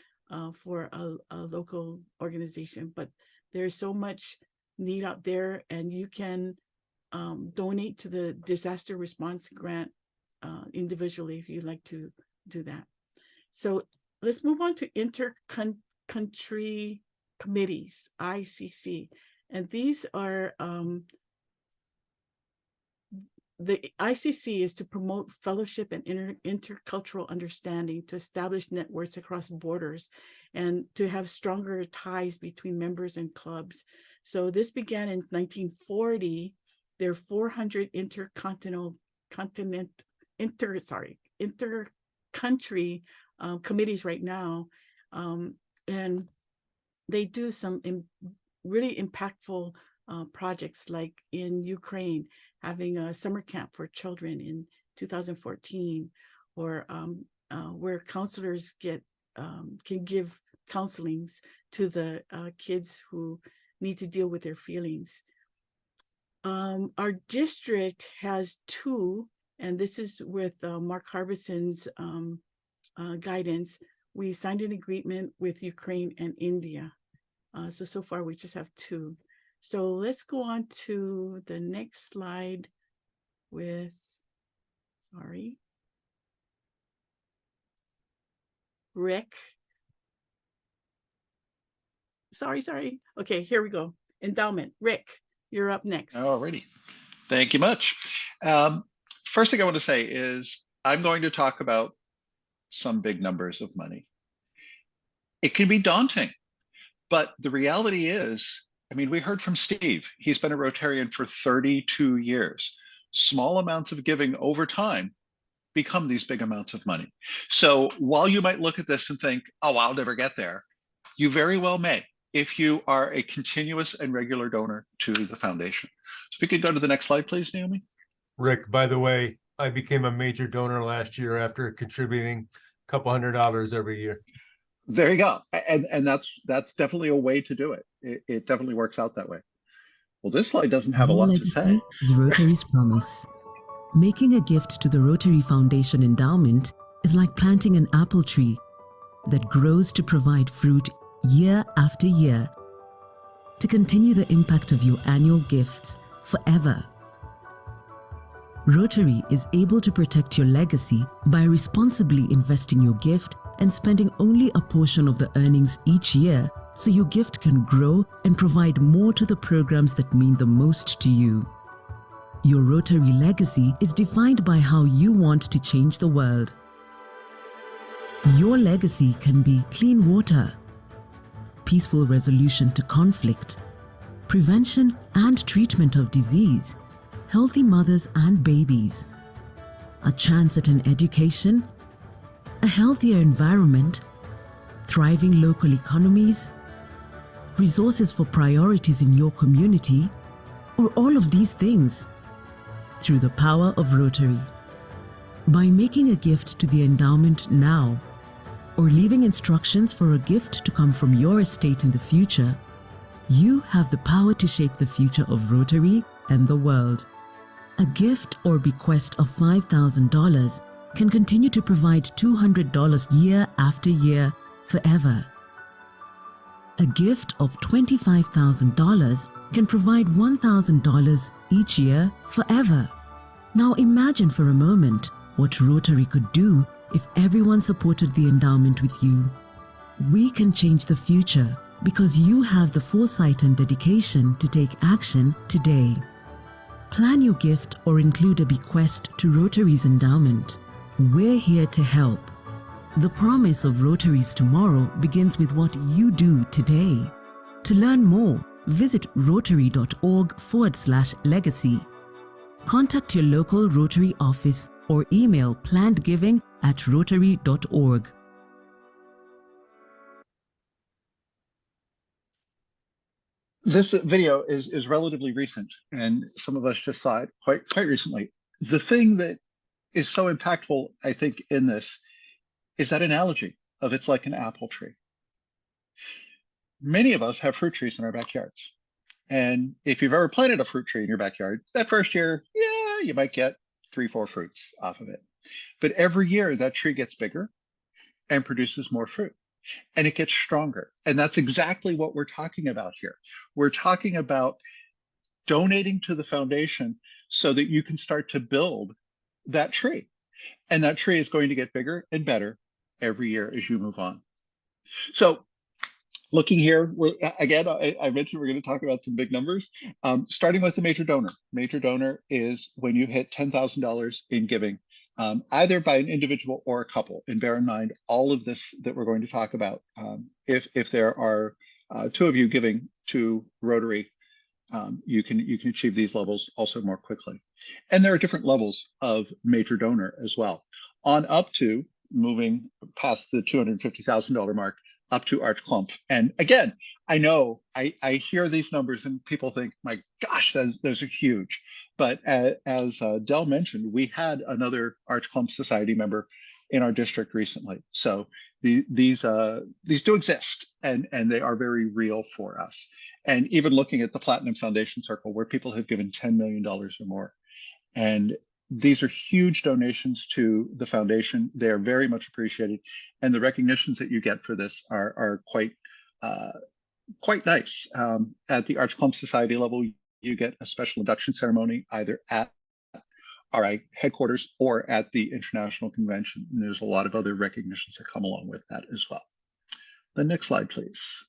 for a local organization. But there's so much need out there, and you can donate to the disaster response grant individually if you'd like to do that. So let's move on to inter-country committees, ICC. And these are, the ICC is to promote fellowship and intercultural understanding, to establish networks across borders, and to have stronger ties between members and clubs. So this began in 1940. There are 400 inter-country committees right now, and they do some really impactful projects, like in Ukraine, having a summer camp for children in 2014, or where counselors can give counselings to the kids who need to deal with their feelings. Our district has two, and this is with Mark Harbison's guidance. We signed an agreement with Ukraine and India. So far we just have two. So let's go on to the next slide with, Rick. Sorry. Okay, here we go. Endowment. Rick, you're up next. Alrighty. Thank you much. First thing I want to say is I'm going to talk about some big numbers of money. It can be daunting, but the reality is, I mean, we heard from Steve. He's been a Rotarian for 32 years. Small amounts of giving over time become these big amounts of money. So while you might look at this and think, oh, I'll never get there, you very well may, if you are a continuous and regular donor to the foundation. So if you could go to the next slide, please, Naomi. Rick, by the way, I became a major donor last year after contributing a couple $100 every year. There you go. And that's definitely a way to do it. It definitely works out that way. Well, this slide doesn't have a lot to say. The Rotary's promise. Making a gift to the Rotary Foundation Endowment is like planting an apple tree that grows to provide fruit year after year, to continue the impact of your annual gifts forever. Rotary is able to protect your legacy by responsibly investing your gift and spending only a portion of the earnings each year, so your gift can grow and provide more to the programs that mean the most to you. Your Rotary legacy is defined by how you want to change the world. Your legacy can be clean water, peaceful resolution to conflict, prevention and treatment of disease, healthy mothers and babies, a chance at an education, a healthier environment, thriving local economies, resources for priorities in your community, or all of these things through the power of Rotary. By making a gift to the endowment now, or leaving instructions for a gift to come from your estate in the future, you have the power to shape the future of Rotary and the world. A gift or bequest of $5,000 can continue to provide $200 year after year forever. A gift of $25,000 can provide $1,000 each year forever. Now imagine for a moment what Rotary could do if everyone supported the endowment with you. We can change the future because you have the foresight and dedication to take action today. Plan your gift or include a bequest to Rotary's endowment. We're here to help. The promise of Rotary's tomorrow begins with what you do today. To learn more, visit rotary.org/legacy. Contact your local Rotary office or email plannedgiving@rotary.org. This video is relatively recent, and some of us just saw it quite recently. The thing that is so impactful, I think, in this is that analogy of it's like an apple tree. Many of us have fruit trees in our backyards. And if you've ever planted a fruit tree in your backyard, that first year, yeah, you might get 3-4 fruits off of it. But every year that tree gets bigger and produces more fruit, and it gets stronger. And that's exactly what we're talking about here. We're talking about donating to the foundation so that you can start to build that tree. And that tree is going to get bigger and better every year as you move on. So looking here, again, I mentioned we're going to talk about some big numbers, starting with the major donor. Major donor is when you hit $10,000 in giving, either by an individual or a couple. And bear in mind, all of this that we're going to talk about, if there are 2 of you giving to Rotary, you can achieve these levels also more quickly. And there are different levels of major donor as well, on up to moving past the $250,000 mark, up to Arch Clump. And again, I know I hear these numbers and people think, my gosh, those are huge. But as Del mentioned, we had another Arch Clump Society member in our district recently. So these do exist, and they are very real for us. And even looking at the Platinum Foundation Circle, where people have given $10 million or more. And these are huge donations to the foundation. They are very much appreciated. And the recognitions that you get for this are quite nice. At the Arch Clump Society level, you get a special induction ceremony either at RI headquarters or at the International Convention. And there's a lot of other recognitions that come along with that as well. The next slide, please.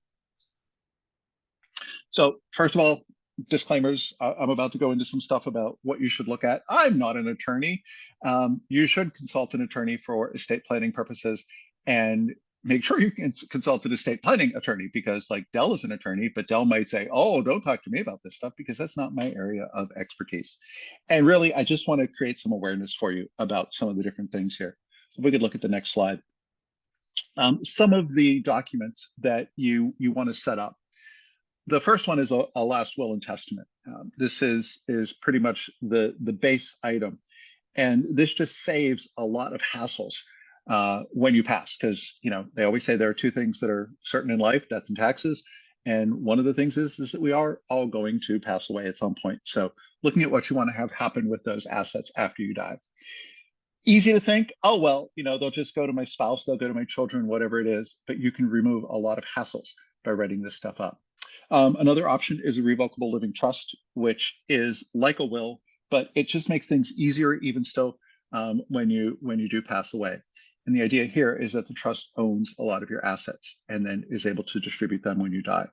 So first of all, disclaimers, I'm about to go into some stuff about what you should look at. I'm not an attorney. You should consult an attorney for estate planning purposes, and make sure you can consult an estate planning attorney, because like Del is an attorney, but Del might say, oh, don't talk to me about this stuff because that's not my area of expertise. And really, I just want to create some awareness for you about some of the different things here. So we could look at the next slide. Some of the documents that you want to set up. The first one is a last will and testament. This is pretty much the base item. And this just saves a lot of hassles when you pass, because they always say there are 2 things that are certain in life: death and taxes. And one of the things is that we are all going to pass away at some point. So looking at what you want to have happen with those assets after you die. Easy to think, oh, well, they'll just go to my spouse, they'll go to my children, whatever it is, but you can remove a lot of hassles by writing this stuff up. Another option is a revocable living trust, which is like a will, but it just makes things easier even still when you do pass away. And the idea here is that the trust owns a lot of your assets and then is able to distribute them when you die.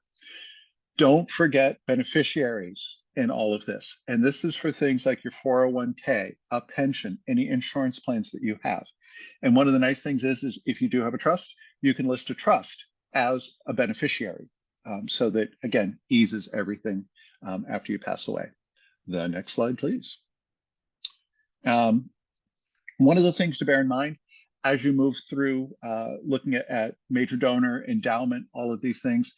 Don't forget beneficiaries in all of this. And this is for things like your 401k, a pension, any insurance plans that you have. And one of the nice things is if you do have a trust, you can list a trust as a beneficiary. So that, again, eases everything after you pass away. The next slide, please. One of the things to bear in mind as you move through looking at major donor, endowment, all of these things,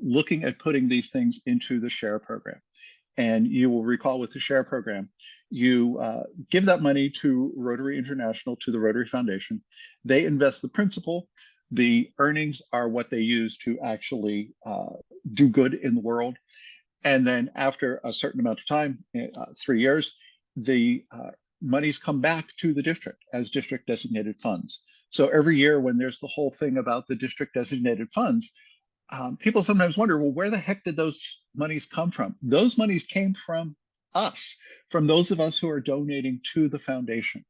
looking at putting these things into the share program. And you will recall with the share program, you give that money to Rotary International, to the Rotary Foundation. They invest the principal. The earnings are what they use to actually do good in the world. And then after a certain amount of time, 3 years, the monies come back to the district as district designated funds. So every year when there's the whole thing about the district designated funds, people sometimes wonder, well, where the heck did those monies come from? Those monies came from us, from those of us who are donating to the foundation.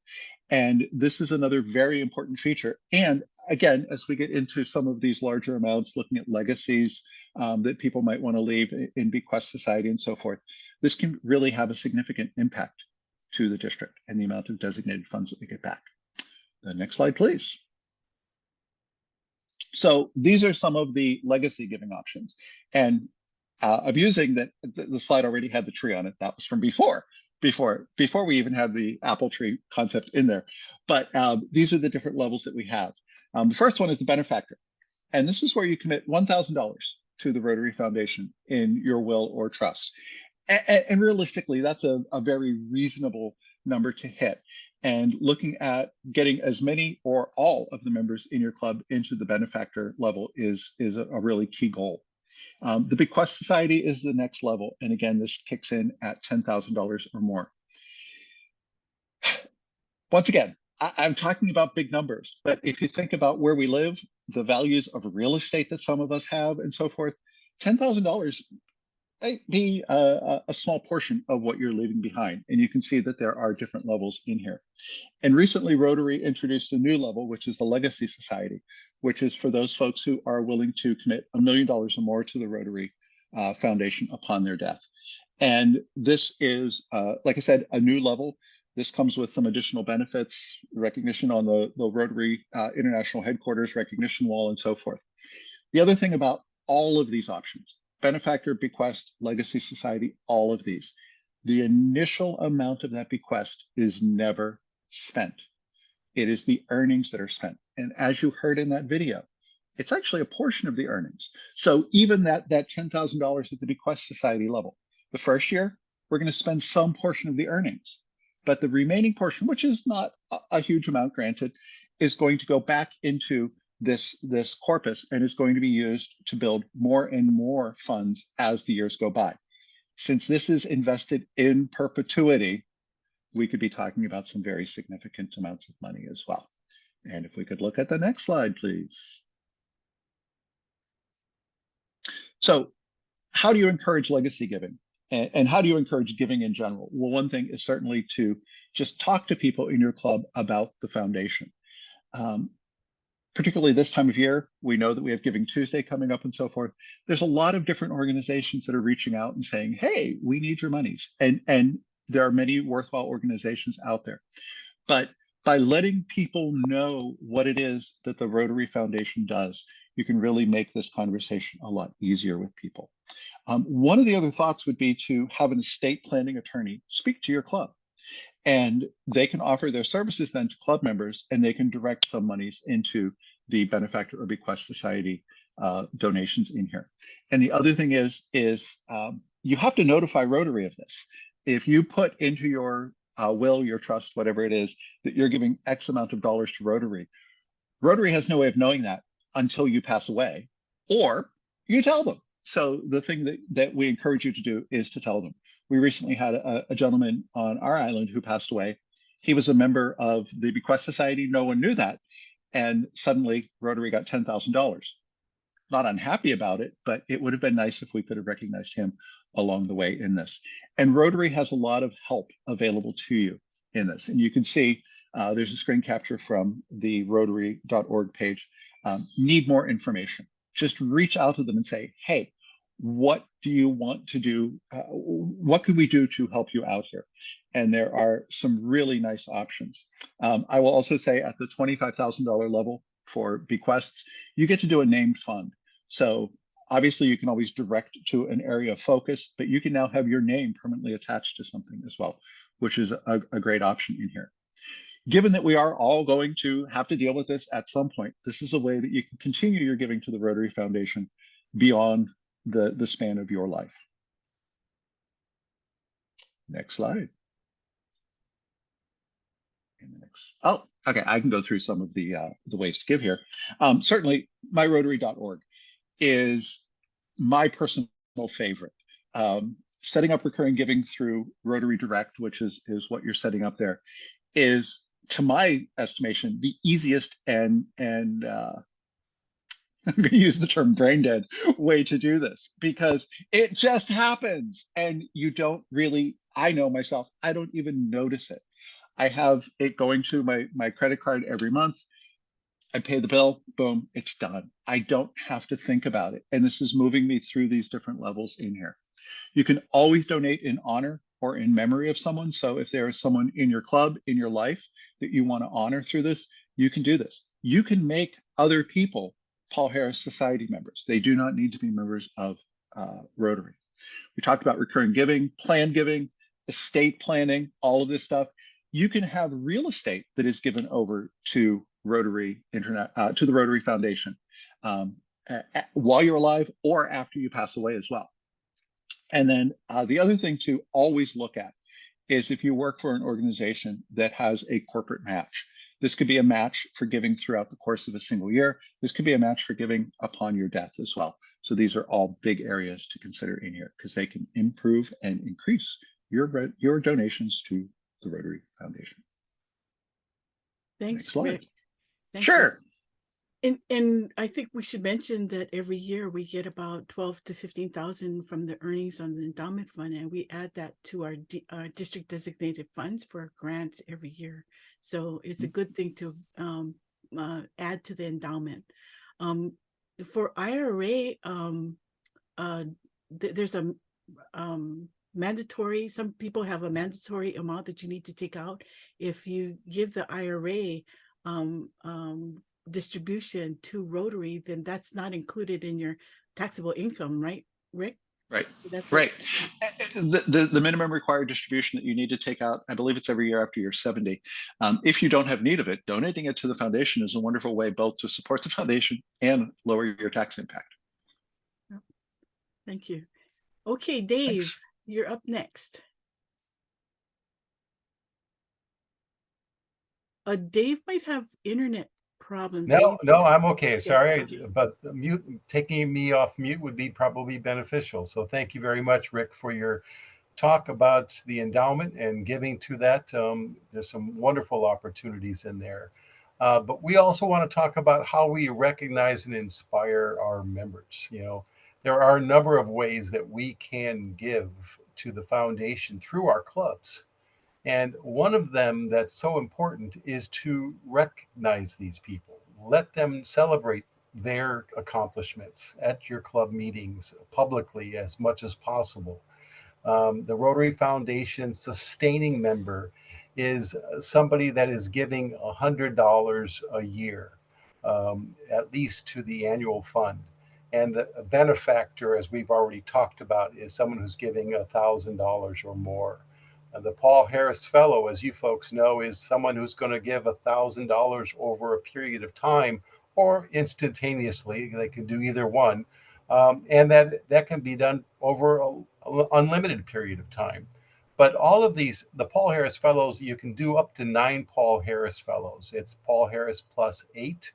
And this is another very important feature. And again, as we get into some of these larger amounts, looking at legacies that people might want to leave in bequest society and so forth, this can really have a significant impact to the district and the amount of designated funds that we get back. The next slide, please. So these are some of the legacy giving options. And I'm using that the slide already had the tree on it. That was from before we even had the apple tree concept in there. But these are the different levels that we have. The first one is the benefactor. And this is where you commit $1,000 to the Rotary Foundation in your will or trust. And realistically, that's a very reasonable number to hit. And looking at getting as many or all of the members in your club into the benefactor level is a really key goal. The Bequest Society is the next level. And again, this kicks in at $10,000 or more. Once again, I'm talking about big numbers, but if you think about where we live, the values of real estate that some of us have and so forth, $10,000 might be a small portion of what you're leaving behind. And you can see that there are different levels in here. And recently Rotary introduced a new level, which is the Legacy Society, which is for those folks who are willing to commit $1 million or more to the Rotary Foundation upon their death. And this is, like I said, a new level. This comes with some additional benefits, recognition on the Rotary International Headquarters, recognition wall, and so forth. The other thing about all of these options, benefactor, bequest, legacy society, all of these, the initial amount of that bequest is never spent. It is the earnings that are spent. And as you heard in that video, it's actually a portion of the earnings. So even that $10,000 at the bequest society level, the first year, we're going to spend some portion of the earnings. But the remaining portion, which is not a huge amount, granted, is going to go back into this corpus and is going to be used to build more and more funds as the years go by. Since this is invested in perpetuity, we could be talking about some very significant amounts of money as well. And if we could look at the next slide, please. So how do you encourage legacy giving? And how do you encourage giving in general? Well, one thing is certainly to just talk to people in your club about the foundation. Particularly this time of year, we know that we have Giving Tuesday coming up and so forth. There's a lot of different organizations that are reaching out and saying, hey, we need your monies. And there are many worthwhile organizations out there. But by letting people know what it is that the Rotary Foundation does, you can really make this conversation a lot easier with people. One of the other thoughts would be to have an estate planning attorney speak to your club. And they can offer their services then to club members, and they can direct some monies into the benefactor or bequest society donations in here. And the other thing is you have to notify Rotary of this. If you put into your will, your trust, whatever it is, that you're giving X amount of dollars to Rotary, Rotary has no way of knowing that until you pass away, or you tell them. So the thing that we encourage you to do is to tell them. We recently had a gentleman on our island who passed away. He was a member of the Bequest Society. No one knew that. And suddenly Rotary got $10,000. Not unhappy about it, but it would have been nice if we could have recognized him along the way in this. And Rotary has a lot of help available to you in this. And you can see there's a screen capture from the rotary.org page. Need more information. Just reach out to them and say, hey, what do you want to do? What can we do to help you out here? And there are some really nice options. I will also say at the $25,000 level for bequests, you get to do a named fund. So obviously you can always direct to an area of focus, but you can now have your name permanently attached to something as well, which is a great option in here. Given that we are all going to have to deal with this at some point, this is a way that you can continue your giving to the Rotary Foundation beyond the span of your life. Next slide. And the next, oh, okay, I can go through some of the ways to give here. Certainly, myrotary.org is my personal favorite. Setting up recurring giving through Rotary Direct, which is what you're setting up there, is, to my estimation, the easiest and I'm going to use the term brain dead way to do this, because it just happens and you don't really, I know myself, I don't even notice it. I have it going to my credit card every month. I pay the bill, boom, it's done. I don't have to think about it. And this is moving me through these different levels in here. You can always donate in honor or in memory of someone. So if there is someone in your club, in your life, that you want to honor through this, you can do this. You can make other people Paul Harris Society members. They do not need to be members of Rotary. We talked about recurring giving, planned giving, estate planning, all of this stuff. You can have real estate that is given over to Rotary Internet, to the Rotary Foundation while you're alive or after you pass away as well. And then the other thing to always look at is if you work for an organization that has a corporate match. This could be a match for giving throughout the course of a single year. This could be a match for giving upon your death as well. So these are all big areas to consider in here because they can improve and increase your donations to the Rotary Foundation. Thanks, Next slide. Rick. Thanks, Sure. Rick. And I think we should mention that every year we get about 12 to 15,000 from the earnings on the endowment fund, and we add that to our district designated funds for grants every year. So it's a good thing to add to the endowment. For IRA, there's a mandatory. Some people have a mandatory amount that you need to take out. If you give the IRA distribution to Rotary, then that's not included in your taxable income, right, Rick? Right. That's right. The minimum required distribution that you need to take out, I believe it's every year after you're 70. If you don't have need of it, donating it to the foundation is a wonderful way both to support the foundation and lower your tax impact. Thank you. Okay, Dave, Thanks. You're up next. Dave might have internet problems. No, I'm okay. Sorry, okay. but taking me off mute would be probably beneficial. So thank you very much, Rick, for your talk about the endowment and giving to that. There's some wonderful opportunities in there. But we also want to talk about how we recognize and inspire our members. You know, there are a number of ways that we can give to the foundation through our clubs. And one of them that's so important is to recognize these people. Let them celebrate their accomplishments at your club meetings publicly as much as possible. The Rotary Foundation sustaining member is somebody that is giving $100 a year, at least to the annual fund. And the benefactor, as we've already talked about, is someone who's giving $1,000 or more. The Paul Harris Fellow, as you folks know, is someone who's going to give $1,000 over a period of time or instantaneously. They can do either one. And that can be done over an unlimited period of time. But all of these, the Paul Harris Fellows, you can do up to 9 Paul Harris Fellows. It's Paul Harris plus 8.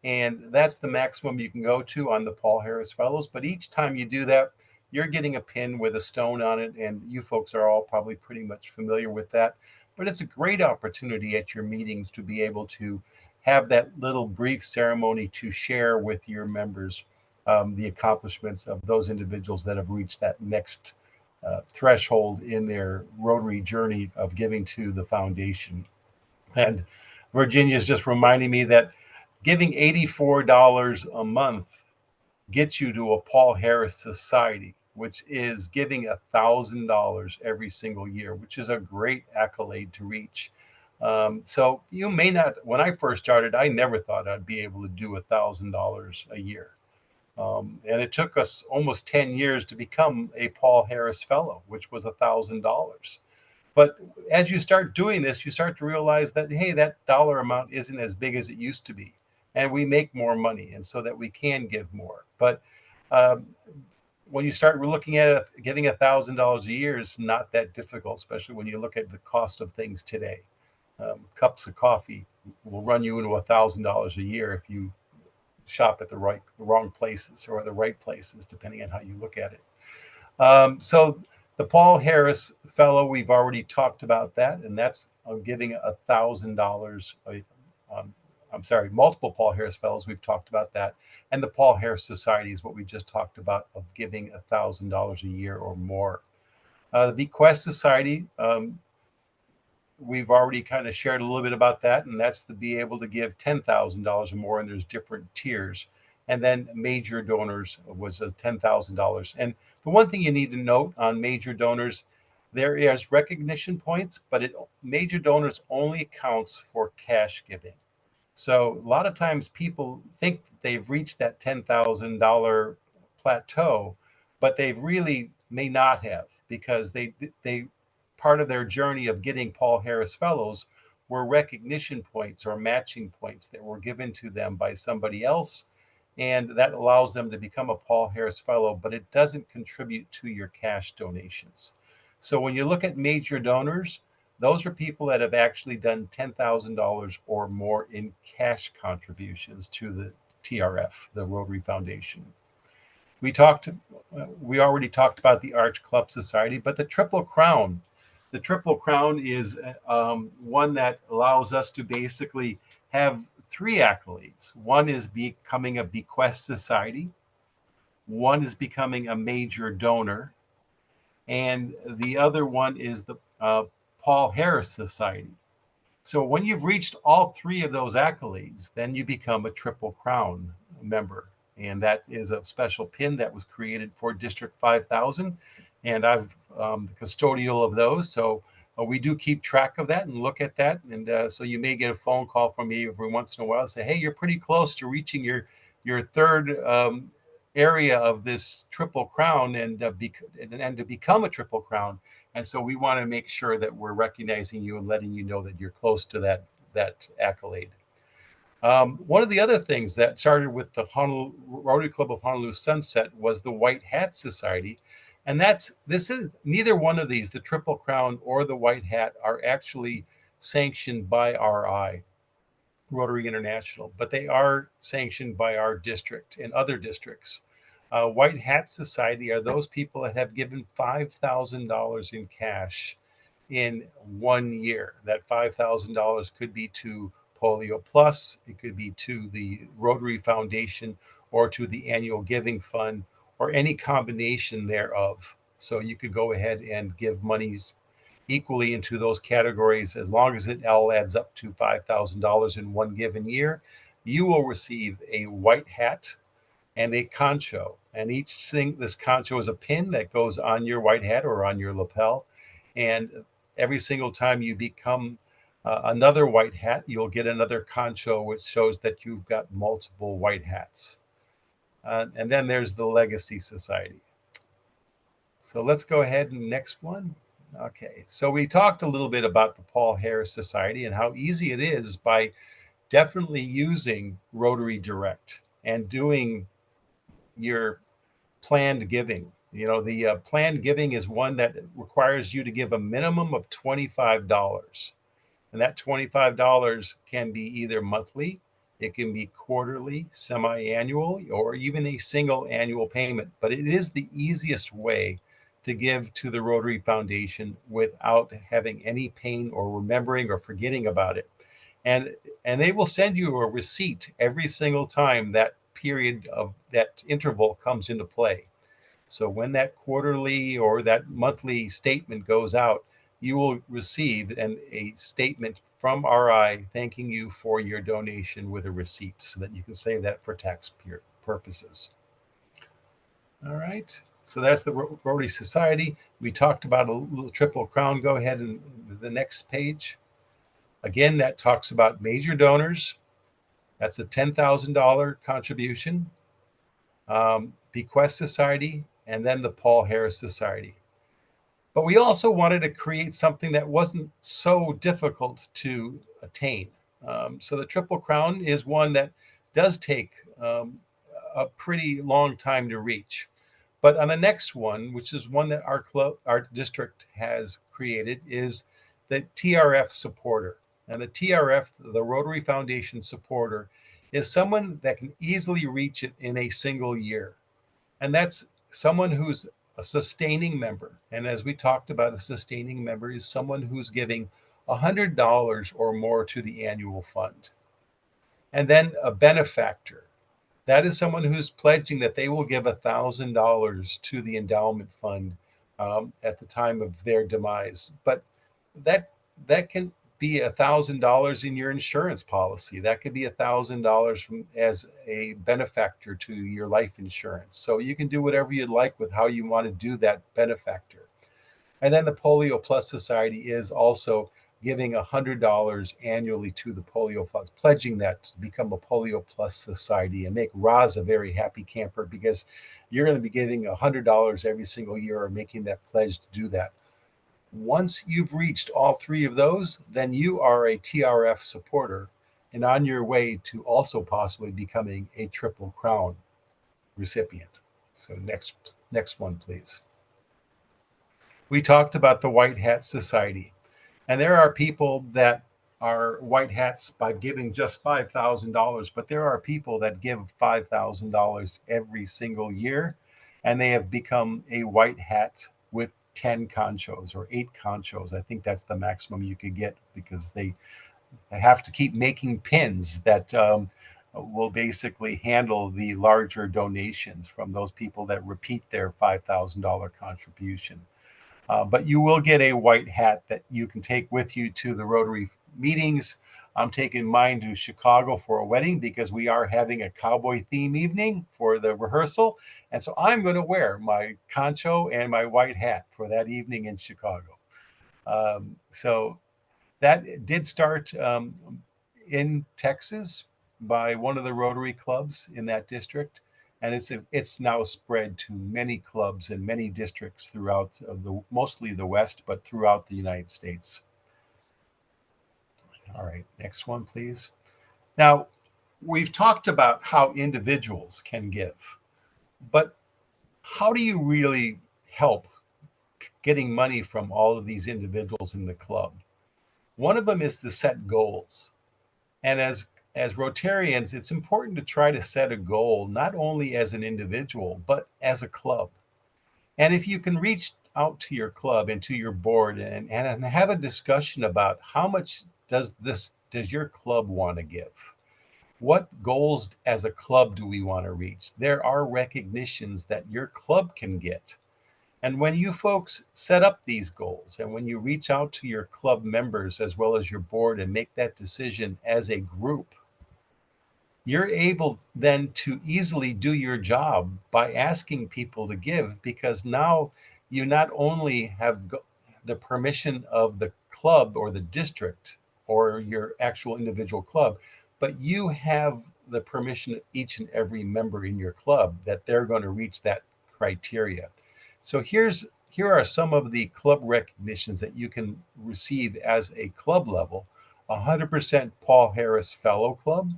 And that's the maximum you can go to on the Paul Harris Fellows. But each time you do that, you're getting a pin with a stone on it, and you folks are all probably pretty much familiar with that. But it's a great opportunity at your meetings to be able to have that little brief ceremony to share with your members the accomplishments of those individuals that have reached that next threshold in their Rotary journey of giving to the foundation. And Virginia's just reminding me that giving $84 a month gets you to a Paul Harris Society, which is giving $1,000 every single year, which is a great accolade to reach. So you may not, when I first started, I never thought I'd be able to do $1,000 a year. And it took us almost 10 years to become a Paul Harris Fellow, which was $1,000. But as you start doing this, you start to realize that, hey, that dollar amount isn't as big as it used to be. And we make more money, and so that we can give more. But when you start looking at it, giving $1,000 a year is not that difficult, especially when you look at the cost of things today. Cups of coffee will run you into $1,000 a year if you shop at the wrong places or the right places, depending on how you look at it. So the Paul Harris Fellow, we've already talked about that, and that's giving $1,000. I'm sorry, multiple Paul Harris Fellows, we've talked about that. And the Paul Harris Society is what we just talked about, of giving $1,000 a year or more. The Bequest Society, we've already kind of shared a little bit about that, and that's to be able to give $10,000 or more, and there's different tiers. And then major donors was $10,000. And the one thing you need to note on major donors, there is recognition points, but major donors only counts for cash giving. So a lot of times people think that they've reached that $10,000 plateau, but they really may not have, because they part of their journey of getting Paul Harris Fellows were recognition points or matching points that were given to them by somebody else. And that allows them to become a Paul Harris Fellow, but it doesn't contribute to your cash donations. So when you look at major donors, those are people that have actually done $10,000 or more in cash contributions to the TRF, the Rotary Foundation. We already talked about the Arch Club Society, but the Triple Crown. The Triple Crown is one that allows us to basically have 3 accolades. One is becoming a bequest society. One is becoming a major donor. And the other one is the Paul Harris Society. So when you've reached all 3 of those accolades, then you become a Triple Crown member. And that is a special pin that was created for District 5000. And I've the custodial of those. So we do keep track of that and look at that. And so you may get a phone call from me every once in a while and say, hey, you're pretty close to reaching your 3rd area of this Triple Crown and to become a Triple Crown. And so we want to make sure that we're recognizing you and letting you know that you're close to that accolade. One of the other things that started with the Rotary Club of Honolulu Sunset was the White Hat Society. And this is neither one of these, the Triple Crown or the White Hat, are actually sanctioned by RI, Rotary International, but they are sanctioned by our district and other districts. White Hat Society are those people that have given $5,000 in cash in 1 year. That $5,000 could be to Polio Plus, it could be to the Rotary Foundation, or to the annual giving fund, or any combination thereof. So you could go ahead and give monies equally into those categories. As long as it all adds up to $5,000 in one given year, you will receive a white hat and a concho. And this concho is a pin that goes on your white hat or on your lapel. And every single time you become another white hat, you'll get another concho, which shows that you've got multiple white hats. And then there's the Legacy Society. So let's go ahead and next one. Okay, so we talked a little bit about the Paul Harris Society and how easy it is by definitely using Rotary Direct and doing your planned giving. You know, the planned giving is one that requires you to give a minimum of $25. And that $25 can be either monthly, it can be quarterly, semi-annual, or even a single annual payment. But it is the easiest way to give to the Rotary Foundation without having any pain or remembering or forgetting about it. And they will send you a receipt every single time that period of that interval comes into play. So when that quarterly or that monthly statement goes out, you will receive a statement from RI thanking you for your donation with a receipt, so that you can save that for tax purposes. All right. So that's the Rotary Society. We talked about a little Triple Crown. Go ahead and the next page. Again, that talks about major donors. That's a $10,000 contribution. Bequest Society, and then the Paul Harris Society. But we also wanted to create something that wasn't so difficult to attain. So the Triple Crown is one that does take a pretty long time to reach. But on the next one, which is one that our district has created, is the TRF supporter. And the TRF, the Rotary Foundation supporter, is someone that can easily reach it in a single year. And that's someone who's a sustaining member. And as we talked about, a sustaining member is someone who's giving $100 or more to the annual fund. And then a benefactor. That is someone who's pledging that they will give $1,000 to the endowment fund at the time of their demise. But that can be $1,000 in your insurance policy. That could be $1,000 from as a benefactor to your life insurance. So you can do whatever you'd like with how you want to do that benefactor. And then the Polio Plus Society is also giving $100 annually to the Polio Plus, pledging that to become a Polio Plus Society and make Roz a very happy camper, because you're going to be giving $100 every single year or making that pledge to do that. Once you've reached all three of those, then you are a TRF supporter and on your way to also possibly becoming a Triple Crown recipient. So next one, please. We talked about the White Hat Society, and there are people that are white hats by giving just $5,000, but there are people that give $5,000 every single year, and they have become a white hat with 10 conchos or 8 conchos. I think that's the maximum you could get, because they have to keep making pins that will basically handle the larger donations from those people that repeat their $5,000 contribution. But you will get a white hat that you can take with you to the Rotary meetings. I'm taking mine to Chicago for a wedding because we are having a cowboy theme evening for the rehearsal. And so I'm going to wear my concho and my white hat for that evening in Chicago. So that did start in Texas by one of the Rotary clubs in that district. And it's now spread to many clubs and many districts throughout mostly the West, but throughout the United States. All right, next one, please. Now, we've talked about how individuals can give, but how do you really help getting money from all of these individuals in the club? One of them is to set goals. And as Rotarians, it's important to try to set a goal, not only as an individual, but as a club. And if you can reach out to your club and to your board and have a discussion about how much does your club want to give? What goals as a club do we want to reach? There are recognitions that your club can get. And when you folks set up these goals and when you reach out to your club members as well as your board and make that decision as a group, you're able then to easily do your job by asking people to give, because now you not only have the permission of the club or the district or your actual individual club, but you have the permission of each and every member in your club that they're going to reach that criteria. So here are some of the club recognitions that you can receive as a club level. 100% Paul Harris Fellow Club.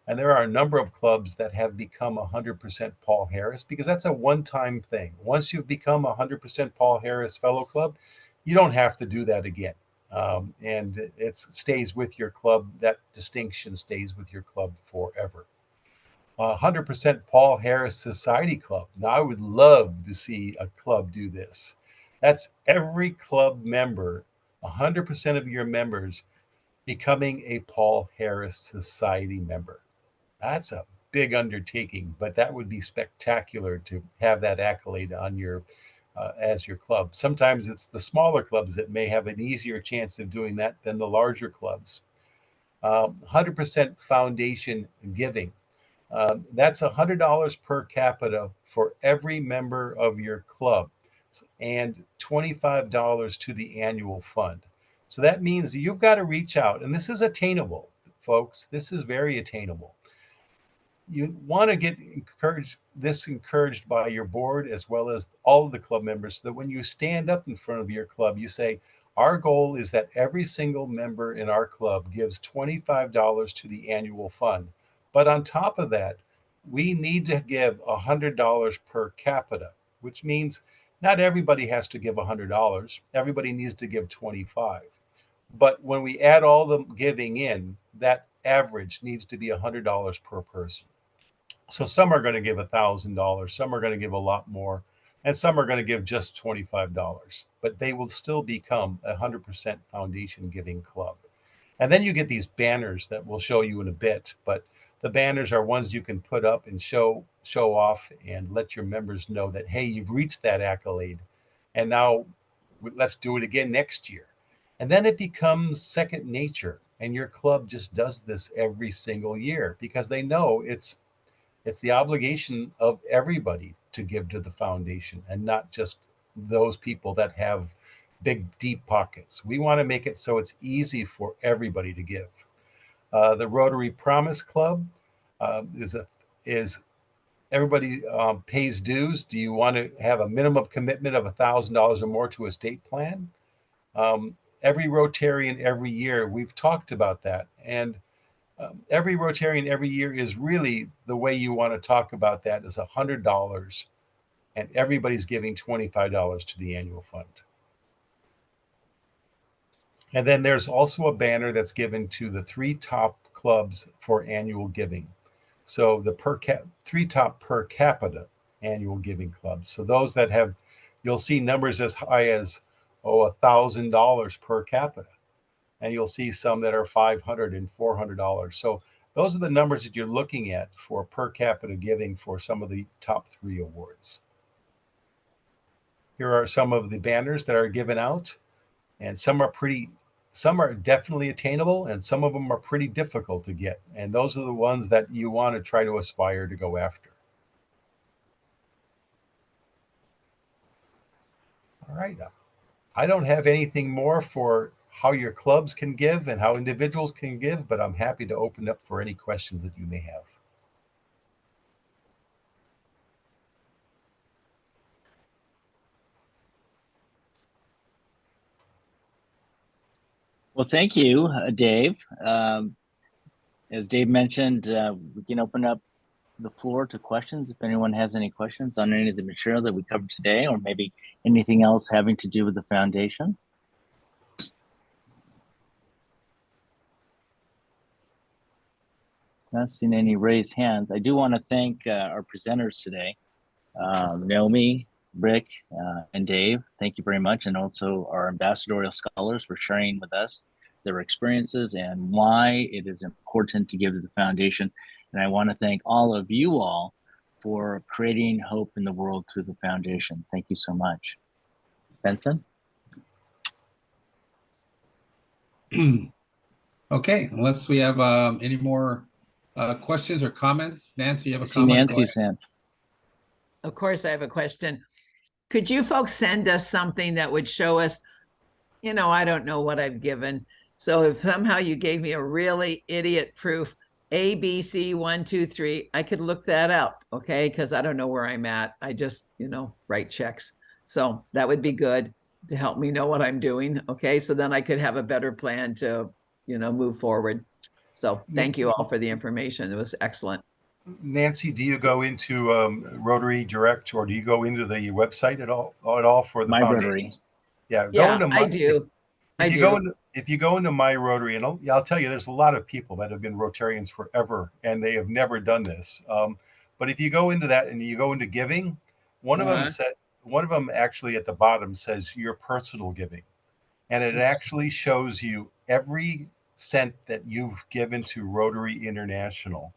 And there are a number of clubs that have become 100% Paul Harris, because that's a one-time thing. Once you've become 100% Paul Harris Fellow Club, you don't have to do that again. And it stays with your club. That distinction stays with your club forever. 100% Paul Harris Society Club. Now, I would love to see a club do this. That's every club member, 100% of your members becoming a Paul Harris Society member. That's a big undertaking, but that would be spectacular to have that accolade on your as your club. Sometimes it's the smaller clubs that may have an easier chance of doing that than the larger clubs. 100% foundation giving. That's $100 per capita for every member of your club and $25 to the annual fund. So that means you've got to reach out, and this is attainable, folks. This is very attainable. You want to get encouraged by your board as well as all of the club members, so that when you stand up in front of your club, you say, our goal is that every single member in our club gives $25 to the annual fund. But on top of that, we need to give $100 per capita which means not everybody has to give $100. Everybody needs to give 25. But when we add all the giving in, that average needs to be $100 per person. So some are going to give $1,000, some are going to give a lot more, and some are going to give just $25. But they will still become a 100% foundation giving club. And then you get these banners that we'll show you in a bit. But the banners are ones you can put up and show off and let your members know that, hey, you've reached that accolade, and now let's do it again next year. And then it becomes second nature, and your club just does this every single year because they know it's the obligation of everybody to give to the foundation and not just those people that have big, deep pockets. We want to make it so it's easy for everybody to give. The Rotary Promise Club is everybody pays dues. Do you want to have a minimum commitment of $1,000 or more to a state plan? Every Rotarian every year, we've talked about that. And every Rotarian every year is really the way you want to talk about that is $100, and everybody's giving $25 to the annual fund. And then there's also a banner that's given to the 3 top clubs for annual giving. So the three top per capita annual giving clubs. So those that have, you'll see numbers as high as $1,000 per capita, and you'll see some that are $500 and $400. So those are the numbers that you're looking at for per capita giving for some of the top 3 awards. Here are some of the banners that are given out, and some are definitely attainable, and some of them are pretty difficult to get. And those are the ones that you want to try to aspire to go after. All right. I don't have anything more for how your clubs can give and how individuals can give, but I'm happy to open up for any questions that you may have. Well, thank you, Dave. As Dave mentioned, we can open up the floor to questions if anyone has any questions on any of the material that we covered today, or maybe anything else having to do with the foundation. Not seen any raised hands. I do want to thank our presenters today, Naomi, Rick, and Dave. Thank you very much. And also our ambassadorial scholars for sharing with us their experiences and why it is important to give to the foundation. And I want to thank all of you all for creating hope in the world through the foundation. Thank you so much. Benson? Okay, unless we have any more questions or comments. Nancy, you have a See comment? Nancy's hand. Of course, I have a question. Could you folks send us something that would show us, you know, I don't know what I've given. So if somehow you gave me a really idiot proof, A, B, C, 1, 2, 3, I could look that up, okay? Because I don't know where I'm at. I just, you know, write checks. So that would be good to help me know what I'm doing, okay? So then I could have a better plan to, you know, move forward. So thank you all for the information. It was excellent. Nancy, do you go into Rotary Direct, or do you go into the website at all for the My foundation? Rotary. Yeah, Yeah, I do. If you go into My Rotary, and I'll tell you, there's a lot of people that have been Rotarians forever, and they have never done this. But if you go into that and you go into giving, one of them actually at the bottom says your personal giving, and it actually shows you every cent that you've given to Rotary International.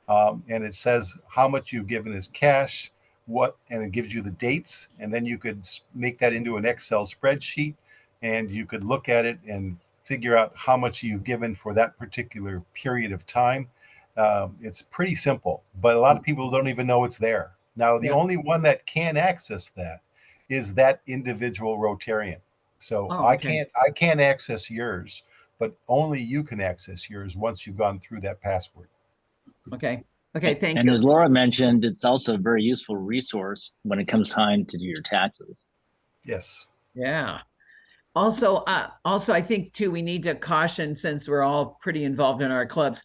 And it says how much you've given as cash, and it gives you the dates, and then you could make that into an Excel spreadsheet, and you could look at it and figure out how much you've given for that particular period of time. It's pretty simple, but a lot of people don't even know it's there. Now, the only one that can access that is that individual Rotarian. So I can't access yours, but only you can access yours once you've gone through that password. Okay, thank you. And as Laura mentioned, it's also a very useful resource when it comes time to do your taxes. Yes. Yeah. Also, I think too, we need to caution, since we're all pretty involved in our clubs.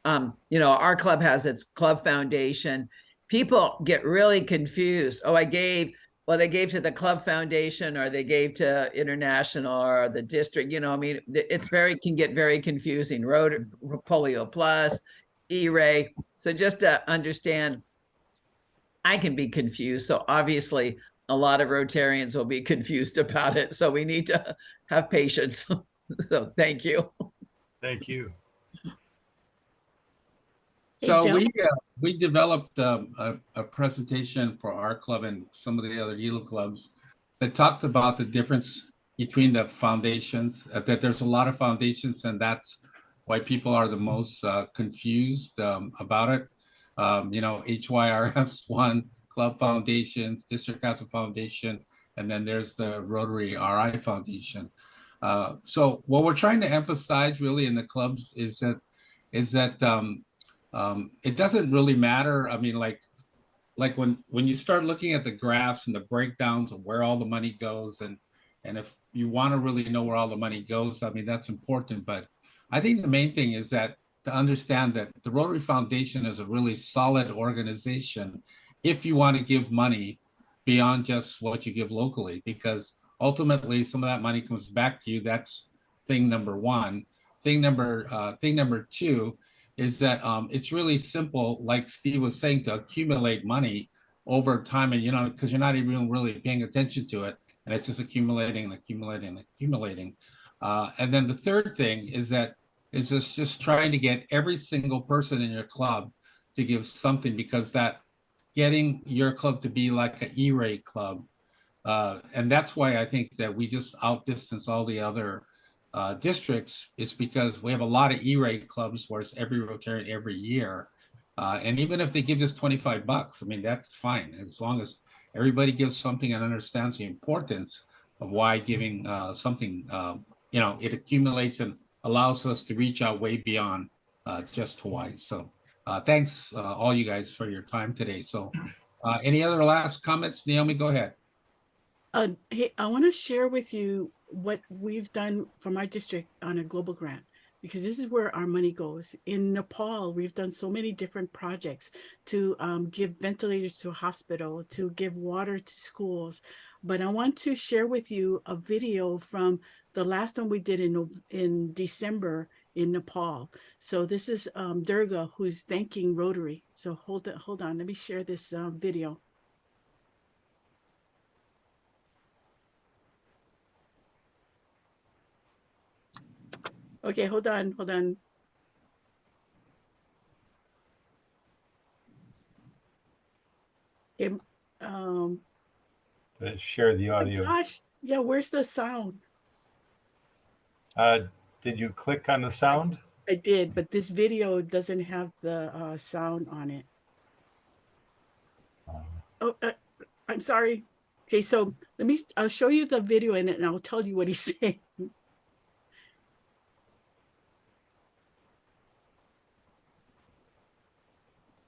You know, our club has its club foundation. People get really confused. Oh, I gave well, they gave to the club foundation, or they gave to international, or the district, you know, I mean, it's can get very confusing. Road Polio Plus, E-Ray. So just to understand, I can be confused. So obviously a lot of Rotarians will be confused about it. So we need to have patience. So thank you. Thank you. So we developed a presentation for our club and some of the other Yale clubs that talked about the difference between the foundations, that there's a lot of foundations, and that's why people are the most confused about it. You know, HYRF's one, club foundations, district council foundation, and then there's the Rotary RI Foundation. So what we're trying to emphasize really in the clubs is that it doesn't really matter. I mean, like when you start looking at the graphs and the breakdowns of where all the money goes, and if you want to really know where all the money goes, I mean, that's important. But I think the main thing is that to understand that the Rotary Foundation is a really solid organization if you want to give money beyond just what you give locally, because ultimately some of that money comes back to you. That's thing number one. Thing number two is that it's really simple, like Steve was saying, to accumulate money over time, and because you're not even really paying attention to it, and it's just accumulating and accumulating and accumulating. And then the third thing is that it's just trying to get every single person in your club to give something, because that getting your club to be like an E-Ray club. And that's why I think that we just outdistance all the other districts, is because we have a lot of E-Ray clubs where it's every Rotarian every year. And even if they give us $25, I mean, that's fine, as long as everybody gives something and understands the importance of why giving something, it accumulates and allows us to reach out way beyond just Hawaii. So thanks all you guys for your time today. So any other last comments? Naomi, go ahead. Hey, I want to share with you what we've done from our district on a global grant, because this is where our money goes. In Nepal, we've done so many different projects to give ventilators to a hospital, to give water to schools. But I want to share with you a video from the last one we did in December in Nepal. So this is Durga, who's thanking Rotary. So hold on, let me share this video. Okay, hold on. Okay, Share the oh my audio. gosh, yeah, where's the sound? Did you click on the sound? I did, but this video doesn't have the sound on it. Oh, I'm sorry. Okay, so I'll show you the video in it and I'll tell you what he's saying.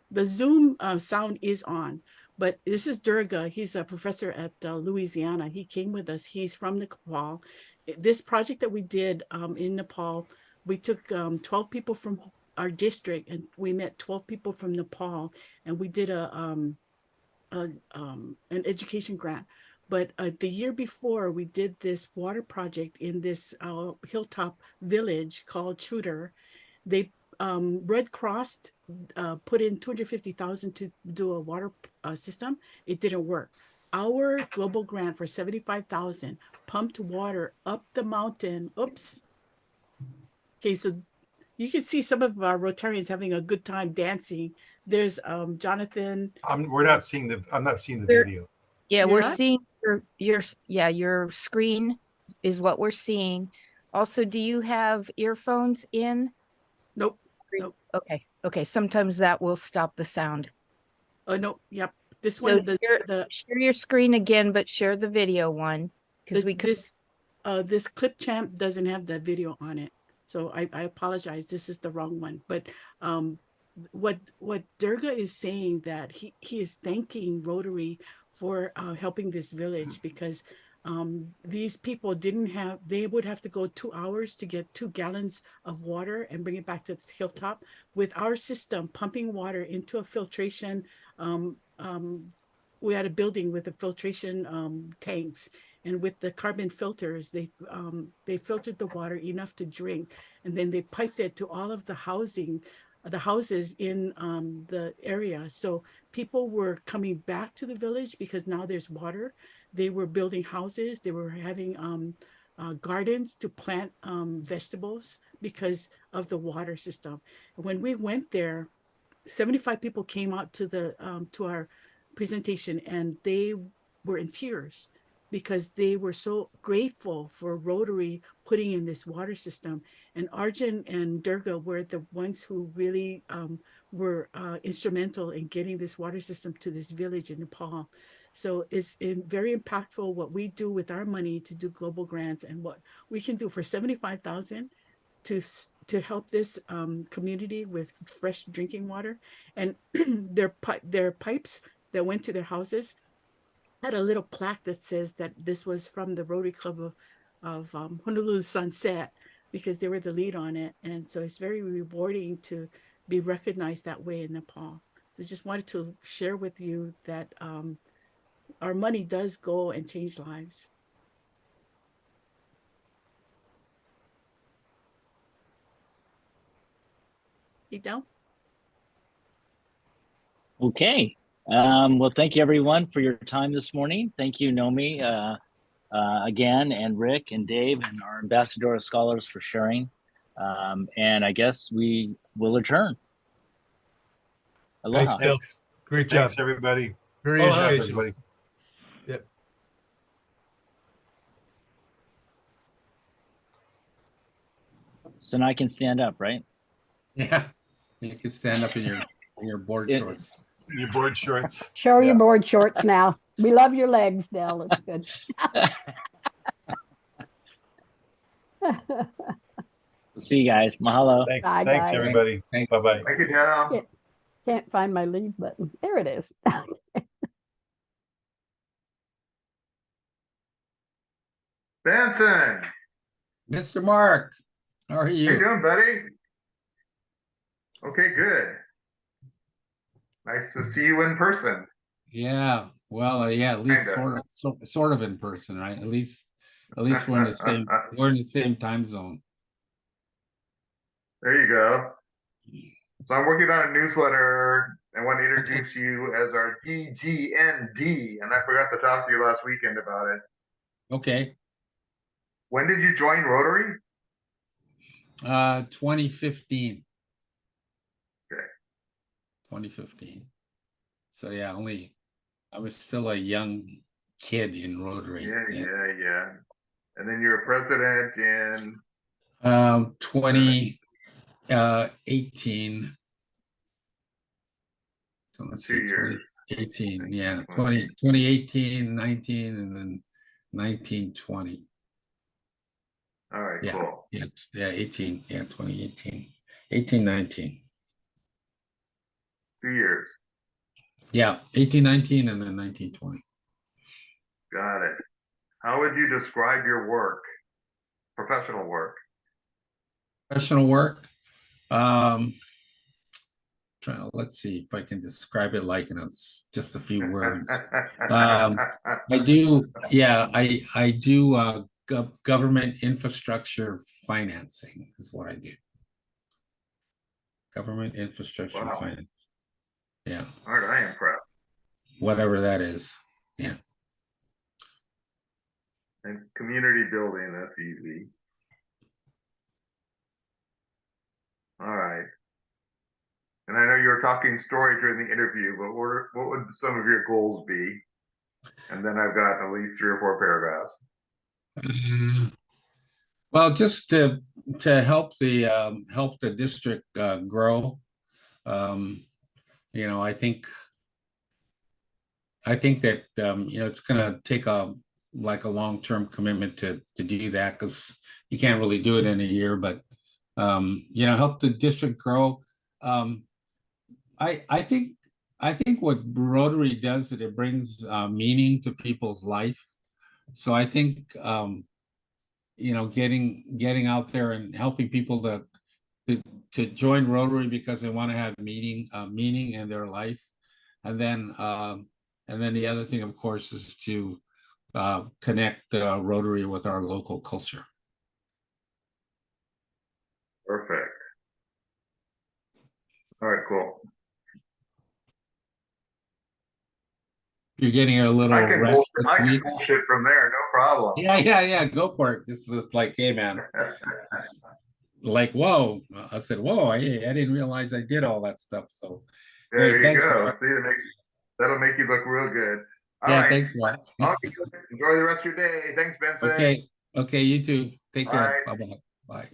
The Zoom sound is on, but this is Durga. He's a professor at Louisiana. He came with us. He's from Nepal. This project that we did in Nepal, we took 12 people from our district, and we met 12 people from Nepal, and we did an education grant. But the year before, we did this water project in this hilltop village called Chuter. They Red Cross put in 250,000 to do a water system. It didn't work. Our global grant for 75,000 pumped water up the mountain. Oops. Okay, so you can see some of our Rotarians having a good time dancing. There's Jonathan. I'm not seeing the video. Yeah, You're we're not? seeing your screen is what we're seeing. Also, do you have earphones in? Nope. Okay. Sometimes that will stop the sound. Oh no, yep. This So one, share your screen again, but share the video one, because we could. This clip champ doesn't have the video on it, so I apologize. This is the wrong one. But what Durga is saying, that he is thanking Rotary for helping this village, because these people they would have to go 2 hours to get 2 gallons of water and bring it back to the hilltop. With our system pumping water into a filtration we had a building with the filtration tanks, and with the carbon filters, they filtered the water enough to drink, and then they piped it to all of the houses in the area. So people were coming back to the village because now there's water. They were building houses. They were having gardens to plant vegetables because of the water system. When we went there, 75 people came out to our presentation, and they were in tears because they were so grateful for Rotary putting in this water system. And Arjun and Durga were the ones who really were instrumental in getting this water system to this village in Nepal. So it's very impactful what we do with our money to do global grants, and what we can do for 75,000 to help this community with fresh drinking water. And their pipes that went to their houses had a little plaque that says that this was from the Rotary Club of Honolulu Sunset, because they were the lead on it. And so it's very rewarding to be recognized that way in Nepal. So just wanted to share with you that our money does go and change lives. You know? Okay. Well, thank you everyone for your time this morning. Thank you, Nomi, again, and Rick and Dave and our ambassadorial scholars for sharing. And I guess we will adjourn. Aloha. Thanks, Dale. Great job. Thanks, everybody. Very Aloha. educational. Everybody. Yep. So now I can stand up, right? Yeah, you can stand up in your board Yeah. shorts. Your board shorts. Show Yeah. your board shorts now. We love your legs, Dell. It's good. See you guys. Mahalo. Thanks, Bye, thanks guys. everybody. Thank- Bye-bye. Thank you, Dale. Can't find my leave button. There it is. Benson, Mr. Mark, how are how you you? doing, buddy? Okay, good. Nice to see you in person. Yeah, well, yeah, at least Kinda. sort of in person, right? At least we're in the same time zone. There you go. So I'm working on a newsletter. I want to introduce you as our DGND, and I forgot to talk to you last weekend about it. Okay, When did you join Rotary? 2015. Okay. 2015. So yeah, I was still a young kid in Rotary. Yeah. And then you're president in 2018. So let's 2 see, years. 2018, yeah, 2018, 19, and then 19, 20. All right, Yeah. cool. Yeah, 18, yeah, 2018, 18, 19. 2 years. Yeah, 18, 19, and then 19, 20. Got it. How would you describe your work, professional work? Professional work. Let's see if I can describe it like just a few words. I do government infrastructure financing is what I do. Government infrastructure Wow. finance. Yeah. Aren't I impressed? Whatever that is. Yeah. And community building, that's easy. All right. And I know you were talking story during the interview, but what would some of your goals be? And then I've got at least 3 or 4 paragraphs. Well, just to help the district grow. I think that it's gonna take a long-term commitment to do that, because you can't really do it in a year, but help the district grow. I think what Rotary does is it brings meaning to people's life. So I think getting out there and helping people to join Rotary because they want to have meaning in their life, and then And then the other thing, of course, is to connect Rotary with our local culture. Perfect. All right, cool. You're getting a little rest this week. Bullshit from there, no problem. Yeah. Go for it. This is like, hey, man. Like, whoa. I said, whoa, I didn't realize I did all that stuff. So, There great. you Thanks, go. Mark. See, that'll make you look real good. All Yeah, right. thanks, Mark. Okay, enjoy the rest of your day. Thanks, Benson. Okay, you too. Take care. Bye. Bye-bye. Bye.